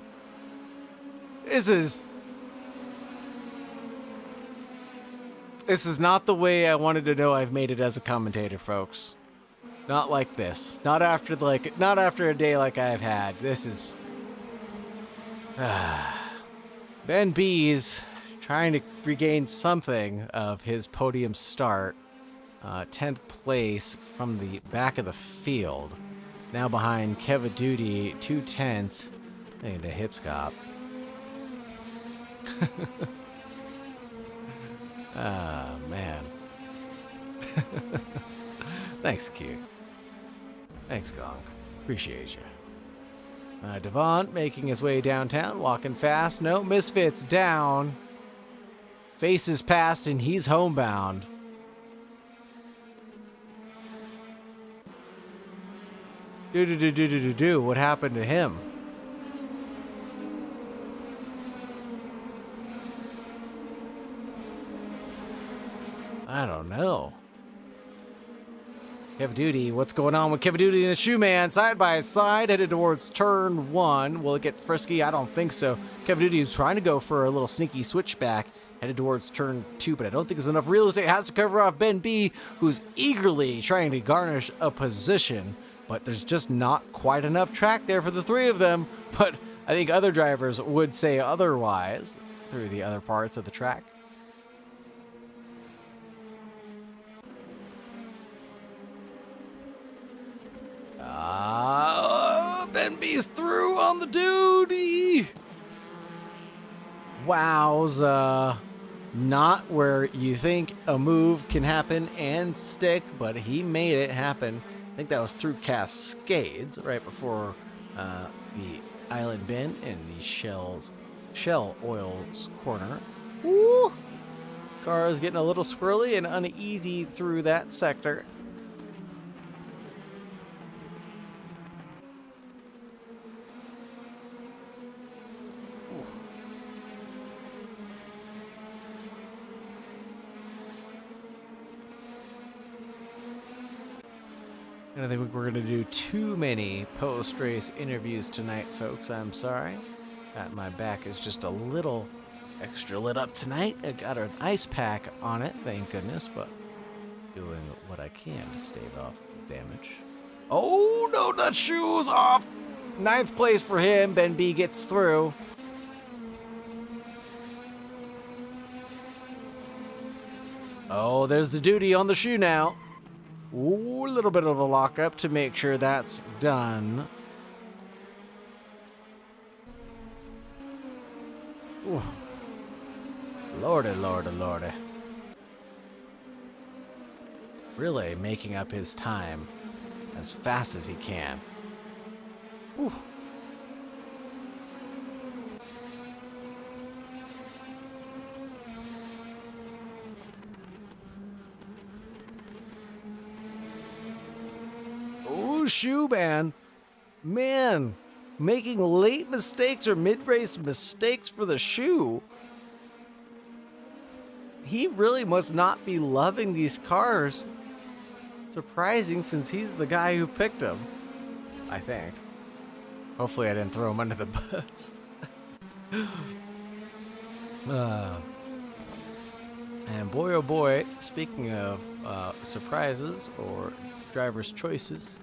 Speaker 2: This is not the way I wanted to know I've made it as a commentator, folks. Not like this. Not after a day like I've had. This is Ben B's trying to regain something of his podium start. 10th place from the back of the field. Now behind Kevin Duty, 2/10. And a hip scop. Ah, man. Thanks, Q. Thanks, Gong. Appreciate you. Devon making his way downtown, walking fast. No misfits down. Faces past, and he's homebound. Do. What happened to him? I don't know. Kevin Duty, what's going on with Kevin Duty and the Shoe Man? Side by side, headed towards turn 1. Will it get frisky? I don't think so. Kevin Duty is trying to go for a little sneaky switchback, headed towards turn 2, but I don't think there's enough real estate. Has to cover off Ben B, who's eagerly trying to garnish a position, but there's just not quite enough track there for the three of them. But I think other drivers would say otherwise through the other parts of the track. Ben B's through on the duty. Wowza. Not where you think a move can happen and stick, but he made it happen. I think that was through Cascades right before the island bin and the Shell Oils corner. Woo! Car is getting a little squirrely and uneasy through that sector. And I think we're going to do too many post-race interviews tonight, folks. I'm sorry. My back is just a little extra lit up tonight. I got an ice pack on it, thank goodness, but doing what I can to stave off the damage. Oh, no, that shoe's off. 9th place for him. Ben B gets through. Oh, there's the duty on the shoe now. Ooh, a little bit of a lockup to make sure that's done. Ooh. Lordy, lordy, lordy. Really making up his time as fast as he can. Ooh. Shoe man, making late mistakes or mid-race mistakes for the shoe. He really must not be loving these cars. Surprising, since he's the guy who picked them, I think. Hopefully I didn't throw him under the bus. And boy oh boy, speaking of surprises or driver's choices,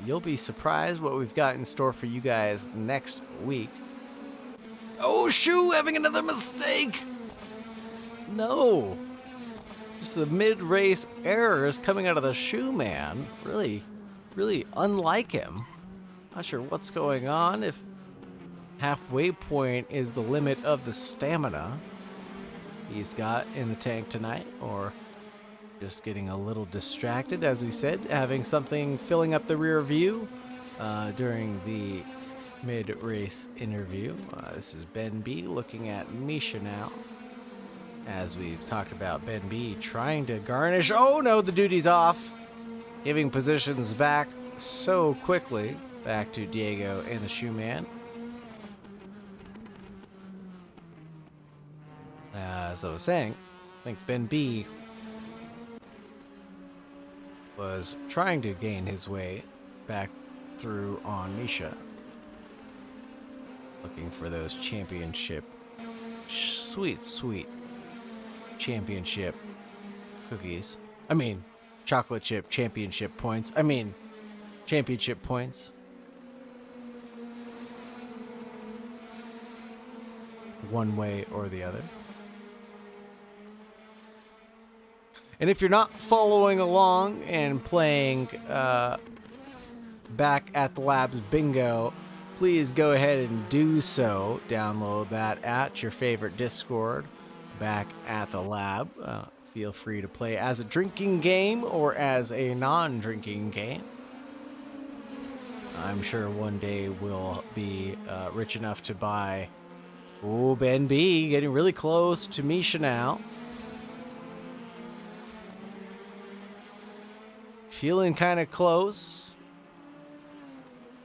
Speaker 2: you'll be surprised what we've got in store for you guys next week. Oh, shoe having another mistake. No. Just the mid-race errors coming out of the shoe man. Really, really unlike him. Not sure what's going on, if halfway point is the limit of the stamina he's got in the tank tonight, or just getting a little distracted, as we said, having something filling up the rear view during the mid-race interview. This is Ben B looking at Misha now. As we've talked about, Ben B trying to garnish. Oh no, the duty's off. Giving positions back so quickly. Back to Diego and the Shoeman. As I was saying, I think Ben B was trying to gain his way back through on Misha. Looking for those championship, sweet championship cookies. I mean, chocolate chip championship points. I mean, championship points. One way or the other. And if you're not following along and playing Back at the Labs Bingo, please go ahead and do so. Download that at your favorite Discord, Back at the Lab. Feel free to play as a drinking game or as a non-drinking game. I'm sure one day we'll be rich enough to buy... Oh, Ben B getting really close to Misha now. Feeling kind of close.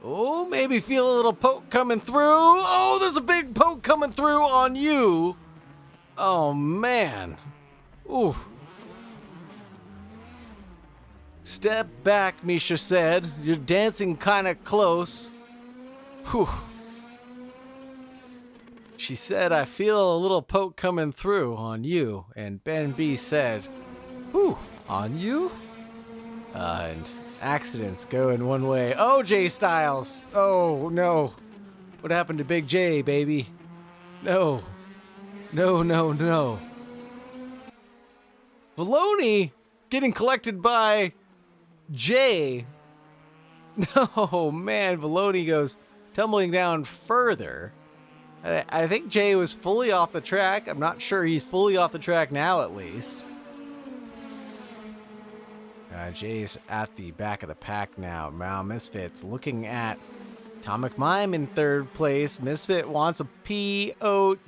Speaker 2: Oh, maybe feel a little poke coming through. Oh, there's a big poke coming through on you. Oh, man. Ooh. Step back, Misha said. You're dancing kind of close. Whew. She said, I feel a little poke coming through on you. And Ben B said, whew, on you? And accidents go in one way. Oh, J Styles. Oh, no. What happened to Big J, baby? No. No. Valoni getting collected by Jay. No, man. Valoni goes tumbling down further. I think Jay was fully off the track. I'm not sure he's fully off the track now, at least. Jay's at the back of the pack now. Now Misfit's looking at Atomic Mime in third place. Misfit wants a P-O-D-I-U-M.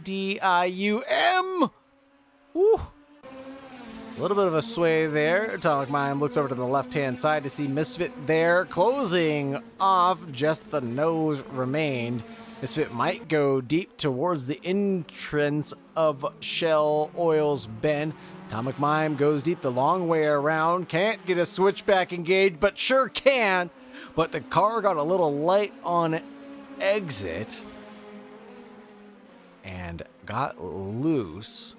Speaker 2: Woo! A little bit of a sway there. Atomic Mime looks over to the left-hand side to see Misfit there. Closing off, just the nose remained. Misfit might go deep towards the entrance of Shell Oil's Bend. Atomic Mime goes deep the long way around. Can't get a switchback engaged, but sure can. But the car got a little light on exit and got loose.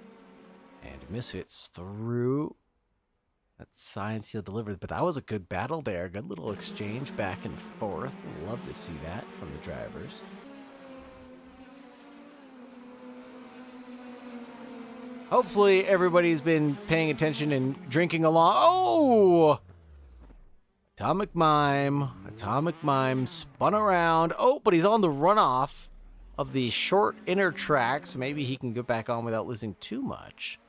Speaker 2: And Misfits through. That sign seal delivered, but that was a good battle there. Good little exchange back and forth. Love to see that from the drivers. Hopefully everybody's been paying attention and drinking along. Oh! Atomic Mime spun around. Oh, but he's on the runoff of the short inner track, so maybe he can get back on without losing too much.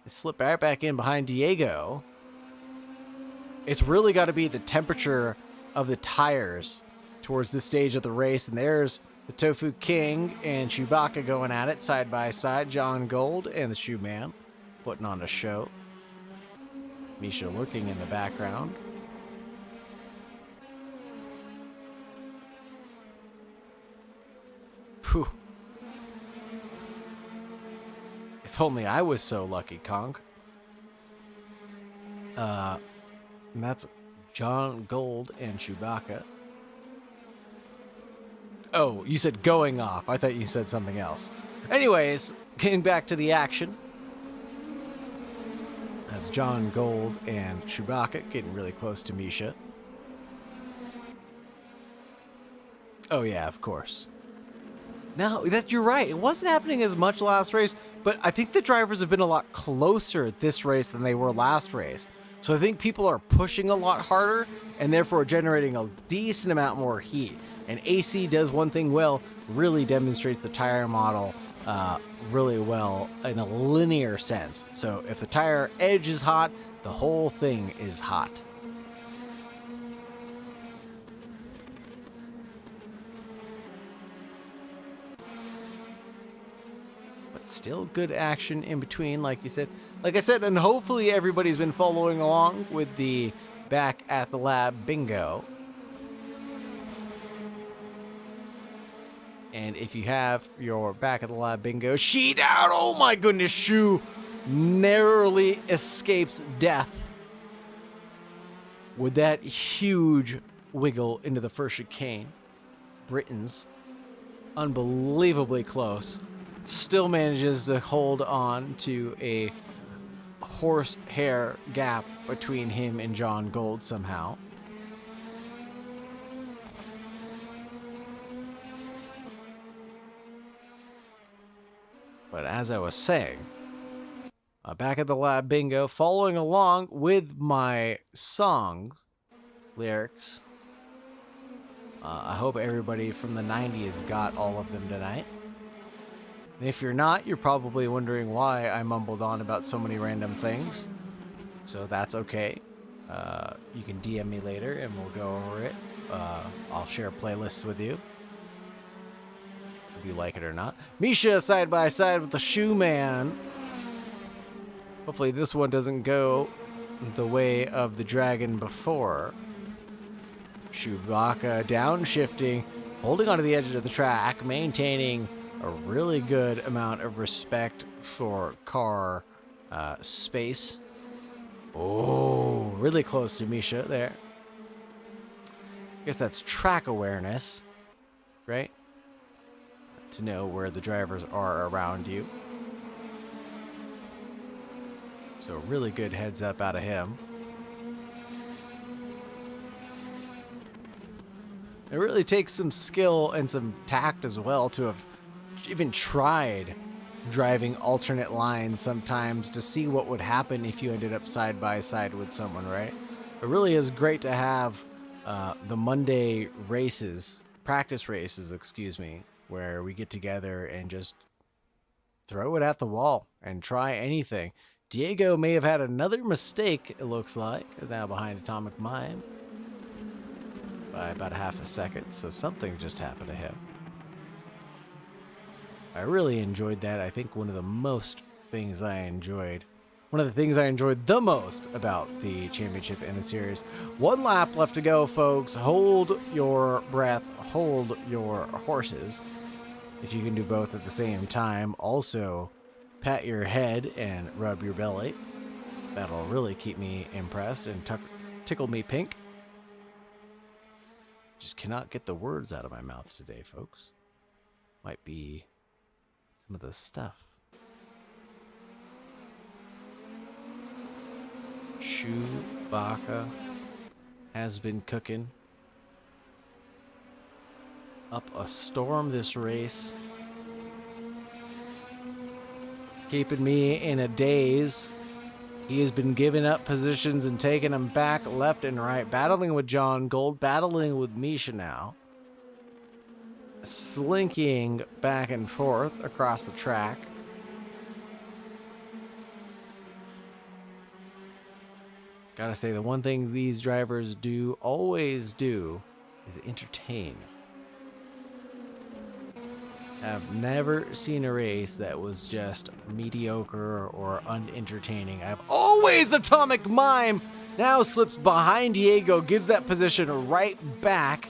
Speaker 2: Slip right back in behind Diego. It's really got to be the temperature of the tires towards this stage of the race, and there's the Tofu King and Chewbacca going at it side by side. John Gold and the Shoe Man putting on a show. Misha lurking in the background. Whew. If only I was so lucky, Conk. And that's John Gold and Chewbacca. Oh, you said going off. I thought you said something else. Anyways, getting back to the action. That's John Gold and Chewbacca getting really close to Misha. Oh yeah, of course. No, you're right. It wasn't happening as much last race, but I think the drivers have been a lot closer this race than they were last race. So I think people are pushing a lot harder and therefore generating a decent amount more heat. And AC does one thing well, really demonstrates the tire model really well in a linear sense. So if the tire edge is hot, the whole thing is hot. But still good action in between, like you said. Like I said, and hopefully everybody's been following along with the Back at the Lab bingo. And if you have your Back at the Lab bingo sheet out, oh my goodness, Shu narrowly escapes death with that huge wiggle into the first chicane. Britain's unbelievably close. Still manages to hold on to a horsehair gap between him and John Gold somehow. But as I was saying, Back at the Lab bingo, following along with my songs, lyrics. I hope everybody from the 90s got all of them tonight. And if you're not, you're probably wondering why I mumbled on about so many random things. So that's okay. You can DM me later and we'll go over it. I'll share playlists with you, if you like it or not. Misha side by side with the Shoe Man. Hopefully this one doesn't go the way of the dragon before. Chewbacca downshifting, holding onto the edge of the track, maintaining a really good amount of respect for car space. Oh, really close to Misha there. I guess that's track awareness, right? To know where the drivers are around you. So really good heads up out of him. It really takes some skill and some tact as well to have even tried driving alternate lines sometimes to see what would happen if you ended up side by side with someone, right? It really is great to have the Monday races, practice races, excuse me, where we get together and just throw it at the wall and try anything. Diego may have had another mistake, it looks like, is now behind Atomic Mime by about a half a second, so something just happened to him. I really enjoyed that. I think one of the things I enjoyed the most about the championship in the series. One lap left to go, folks. Hold your breath, hold your horses. If you can do both at the same time, also pat your head and rub your belly. That'll really keep me impressed and tickle me pink. Just cannot get the words out of my mouth today, folks. Might be some of the stuff. Chewbacca has been cooking up a storm this race, keeping me in a daze. He has been giving up positions and taking them back left and right, battling with John Gold, battling with Misha now, slinking back and forth across the track. Gotta say, the one thing these drivers always do, is entertain. I've never seen a race that was just mediocre or unentertaining. I've always Atomic Mime now slips behind Diego, gives that position right back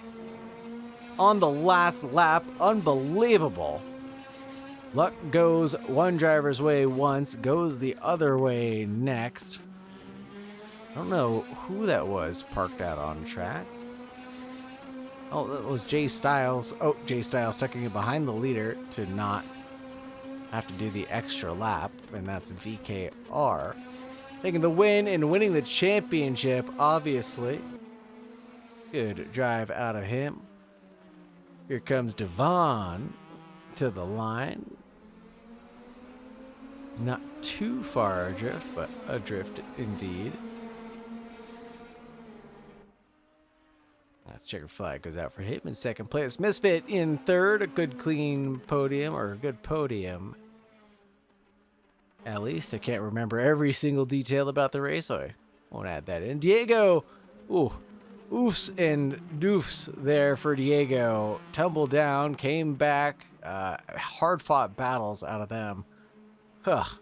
Speaker 2: on the last lap. Unbelievable. Luck goes one driver's way once, goes the other way next. I don't know who that was parked out on track. Oh, that was Jay Styles. Oh, Jay Styles tucking it behind the leader to not have to do the extra lap, and that's VKR. Taking the win and winning the championship, obviously. Good drive out of him. Here comes Devon to the line. Not too far adrift, but adrift indeed. That's checkered flag goes out for Hitman. Second place. Misfit in third. A good clean podium, or a good podium. At least I can't remember every single detail about the race, so I won't add that in. Diego, oofs and doofs there for Diego. Tumbled down, came back. Hard-fought battles out of them.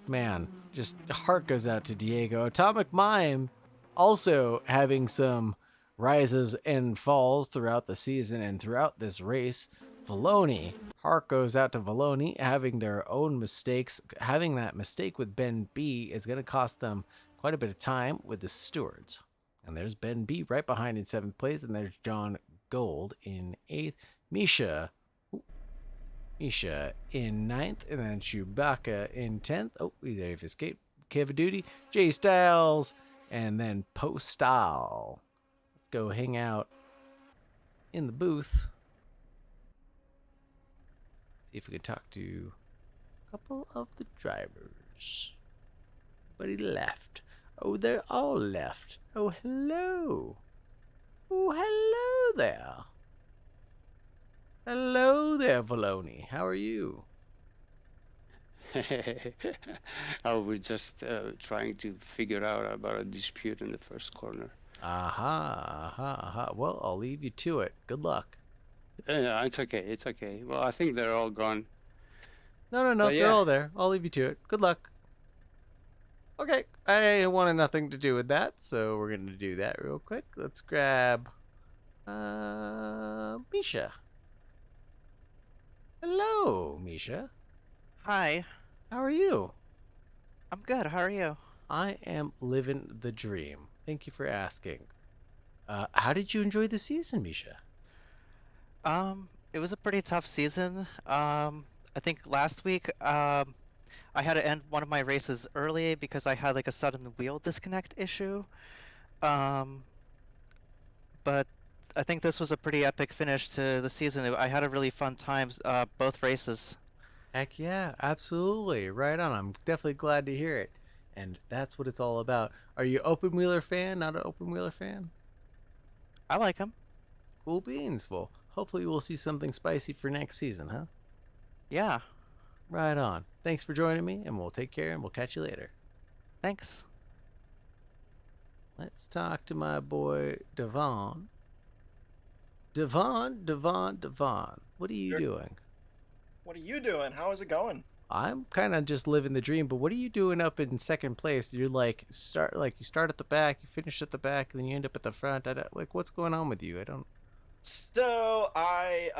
Speaker 2: Man, just heart goes out to Diego. Atomic Mime also having some rises and falls throughout the season and throughout this race. Valoni, heart goes out to Valoni, having their own mistakes. Having that mistake with Ben B is going to cost them quite a bit of time with the stewards. And there's Ben B right behind in 7th place, and there's John Gold in 8th. Misha in 9th, and then Chewbacca in 10th. Oh, they've escaped. Kevaduty, Jay Styles, and then Postal. Let's go hang out in the booth. See if we can talk to a couple of the drivers. Everybody left. Oh, they're all left. Oh, hello. Oh, hello there. Hello there, Valoni. How are you?
Speaker 5: Oh, we're just trying to figure out about a dispute in the first corner.
Speaker 2: Aha. Well, I'll leave you to it. Good luck.
Speaker 5: Yeah, it's okay. It's okay. Well, I think they're all gone.
Speaker 2: No,
Speaker 5: But
Speaker 2: they're
Speaker 5: yeah.
Speaker 2: all there. I'll leave you to it. Good luck. Okay, I wanted nothing to do with that, so we're going to do that real quick. Let's grab Misha. Hello, Misha.
Speaker 7: Hi,
Speaker 2: How are you?
Speaker 7: I'm good. How are you?
Speaker 2: I am living the dream. Thank you for asking. How did you enjoy the season, Misha?
Speaker 7: It was a pretty tough season. I think last week, I had to end one of my races early because I had like a sudden wheel disconnect issue. Um, but I think this was a pretty epic finish to the season. I had a really fun time, both races.
Speaker 2: Heck yeah, absolutely. Right on. I'm definitely glad to hear it. And that's what it's all about. Are you open wheeler fan? Not an open wheeler fan?
Speaker 7: I like them.
Speaker 2: Cool beans. Well, hopefully we'll see something spicy for next season, huh?
Speaker 7: Yeah,
Speaker 2: Right on. Thanks for joining me, and we'll take care, and we'll catch you later.
Speaker 7: thanks.
Speaker 2: Let's talk to my boy, Devon. Devon. What are you doing?
Speaker 8: What are you doing? How is it going?
Speaker 2: I'm kind of just living the dream, but what are you doing up in second place? You're you start at the back, you finish at the back, and then you end up at the front. What's going on with you? I don't.
Speaker 8: So I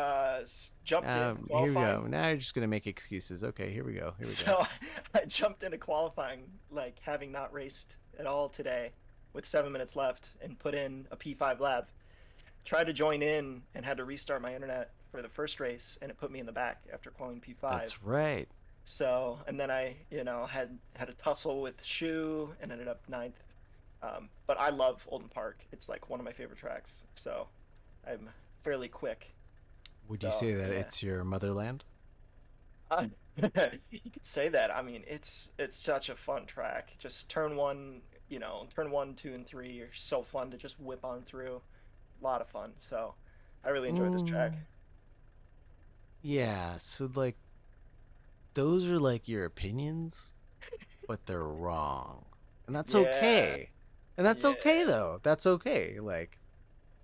Speaker 8: jumped in
Speaker 2: Here we
Speaker 8: qualifying.
Speaker 2: go. Now you're just gonna make excuses. Okay, here we go.
Speaker 8: So I jumped into qualifying, like having not raced at all today, with 7 minutes left, and put in a P5 lap. Tried to join in and had to restart my internet for the first race, and it put me in the back after qualifying P5.
Speaker 2: That's right.
Speaker 8: So, and then I, had a tussle with Shu and ended up 9th. But I love Oulton Park. It's like one of my favorite tracks. So, I'm fairly quick.
Speaker 2: Would you
Speaker 8: So,
Speaker 2: say that
Speaker 8: yeah.
Speaker 2: it's your motherland?
Speaker 8: You could say that. I mean, it's such a fun track. Just turn 1, turn 1, 2, and 3 are so fun to just whip on through. A lot of fun. So, I really enjoyed this track.
Speaker 2: Yeah. So those are your opinions, but they're wrong, and that's
Speaker 8: Yeah.
Speaker 2: okay. And that's okay though. That's okay.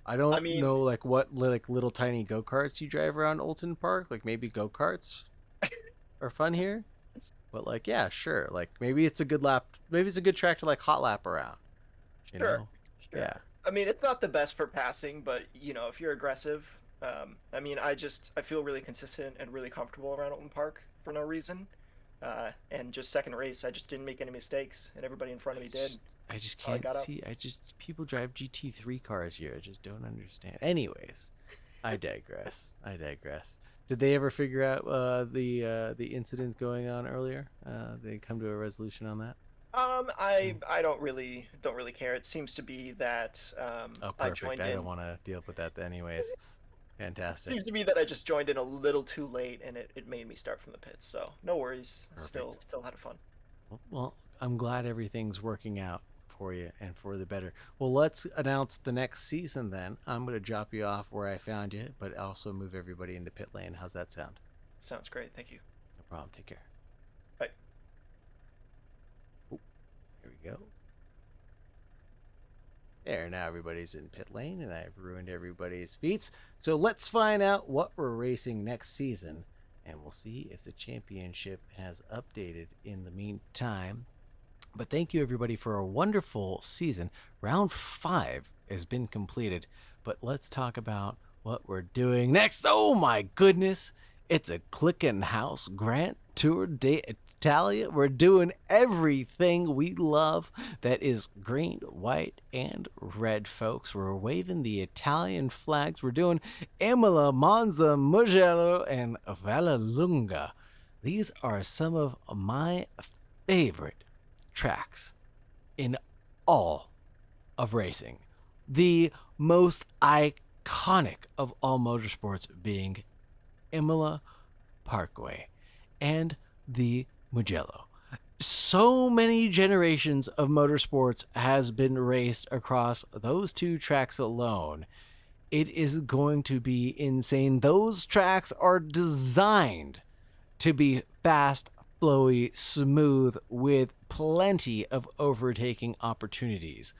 Speaker 2: I don't
Speaker 8: mean-
Speaker 2: know what little tiny go-karts you drive around Oulton Park. Maybe go-karts are fun here. But yeah, sure. Maybe it's a good lap. Maybe it's a good track to hot lap around. You
Speaker 8: Sure.
Speaker 2: know?
Speaker 8: Sure.
Speaker 2: Yeah.
Speaker 8: I mean, it's not the best for passing, but if you're aggressive, I mean, I feel really consistent and really comfortable around Oulton Park for no reason. And just second race, I just didn't make any mistakes, and everybody in front of me did.
Speaker 2: I just
Speaker 8: So I
Speaker 2: can't
Speaker 8: got up.
Speaker 2: see. People drive GT3 cars here. I just don't understand. Anyways, I digress. Did they ever figure out the incident going on earlier? They come to a resolution on that?
Speaker 8: I don't really care. It seems to be that
Speaker 2: Oh,
Speaker 8: I
Speaker 2: perfect.
Speaker 8: joined
Speaker 2: I
Speaker 8: in.
Speaker 2: don't want to deal with that anyways. Fantastic.
Speaker 8: Seems to be that I just joined in a little too late, and it made me start from the pits. So no worries.
Speaker 2: Perfect.
Speaker 8: Still had fun.
Speaker 2: Well, I'm glad everything's working out for you and for the better. Well, let's announce the next season then. I'm going to drop you off where I found you, but also move everybody into pit lane. How's that sound?
Speaker 8: Sounds great. Thank you.
Speaker 2: No problem. Take care.
Speaker 8: Bye.
Speaker 2: Ooh, here we go. There, now everybody's in pit lane, and I've ruined everybody's feats. So let's find out what we're racing next season, and we'll see if the championship has updated in the meantime. But thank you, everybody, for a wonderful season. Round 5 has been completed, but let's talk about what we're doing next. Oh, my goodness. It's a Clickin' House Grand Tour d'Italia. We're doing everything we love that is green, white, and red, folks. We're waving the Italian flags. We're doing Imola, Monza, Mugello, and Vallelunga. These are some of my favorite tracks in all of racing. The most iconic of all motorsports being Imola Parkway and the Mugello. So many generations of motorsports has been raced across those two tracks alone. It is going to be insane. Those tracks are designed to be fast, flowy, smooth, with plenty of overtaking opportunities.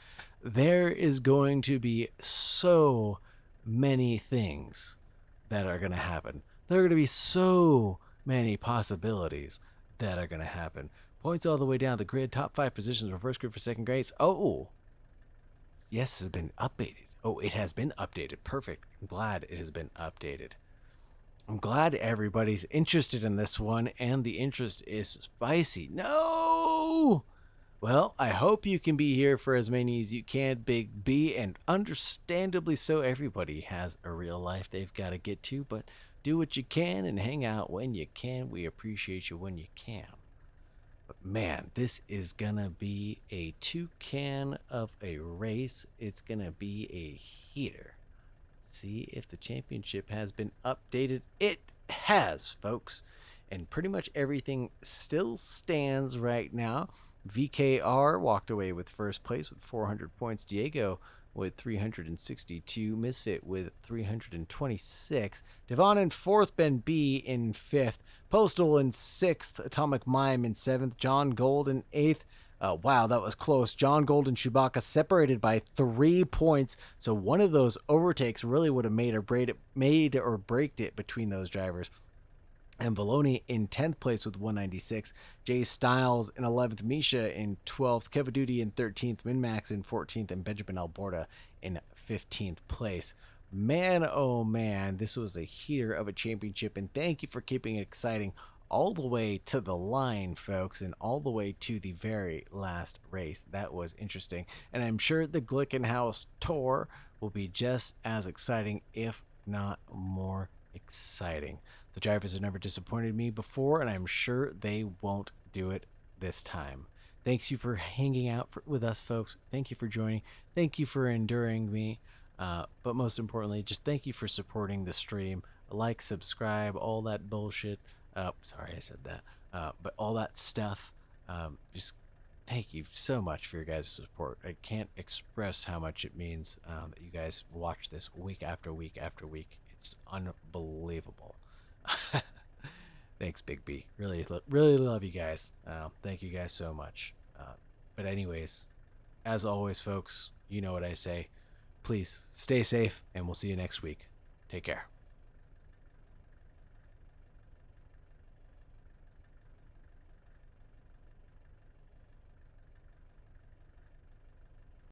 Speaker 2: There is going to be so many things that are going to happen. There are going to be so many possibilities that are going to happen. Points all the way down the grid. Top 5 positions for first grid for second grades. Oh, yes, it has been updated. Oh, it has been updated. Perfect. I'm glad it has been updated. I'm glad everybody's interested in this one, and the interest is spicy. No! Well, I hope you can be here for as many as you can, Big B, and understandably so, everybody has a real life they've got to get to, but do what you can and hang out when you can. We appreciate you when you can. But man, this is gonna be a toucan of a race. It's gonna be a heater. See if the championship has been updated. It has, folks, and pretty much everything still stands right now. VKR walked away with first place with 400 points. Diego with 362. Misfit with 326. Devon in 4th. Ben B in 5th. Postal in 6th. Atomic Mime in 7th. John Gold in 8th. Wow, that was close. John Gold and Chewbacca separated by 3 points. So one of those overtakes really would have made or braked it between those drivers. And Valoni in 10th place with 196. Jay Styles in 11th. Misha in 12th. Kevin Duty in 13th. Minmax in 14th. And Benjamin Alborda in 15th place. Man, oh man, this was a heater of a championship. And thank you for keeping it exciting all the way to the line, folks, and all the way to the very last race. That was interesting. And I'm sure the Glickenhaus Tour will be just as exciting, if not more exciting. The drivers have never disappointed me before, and I'm sure they won't do it this time. Thanks you for hanging out with us, folks. Thank you for joining. Thank you for enduring me. But most importantly, just thank you for supporting the stream. Like, subscribe, all that bullshit. Sorry I said that. But all that stuff. Just thank you so much for your guys' support. I can't express how much it means that you guys watch this week after week after week. It's unbelievable. Thanks, Big B. Really love you guys. Thank you guys so much. But anyways, as always, folks, you know what I say. Please stay safe, and we'll see you next week. Take care.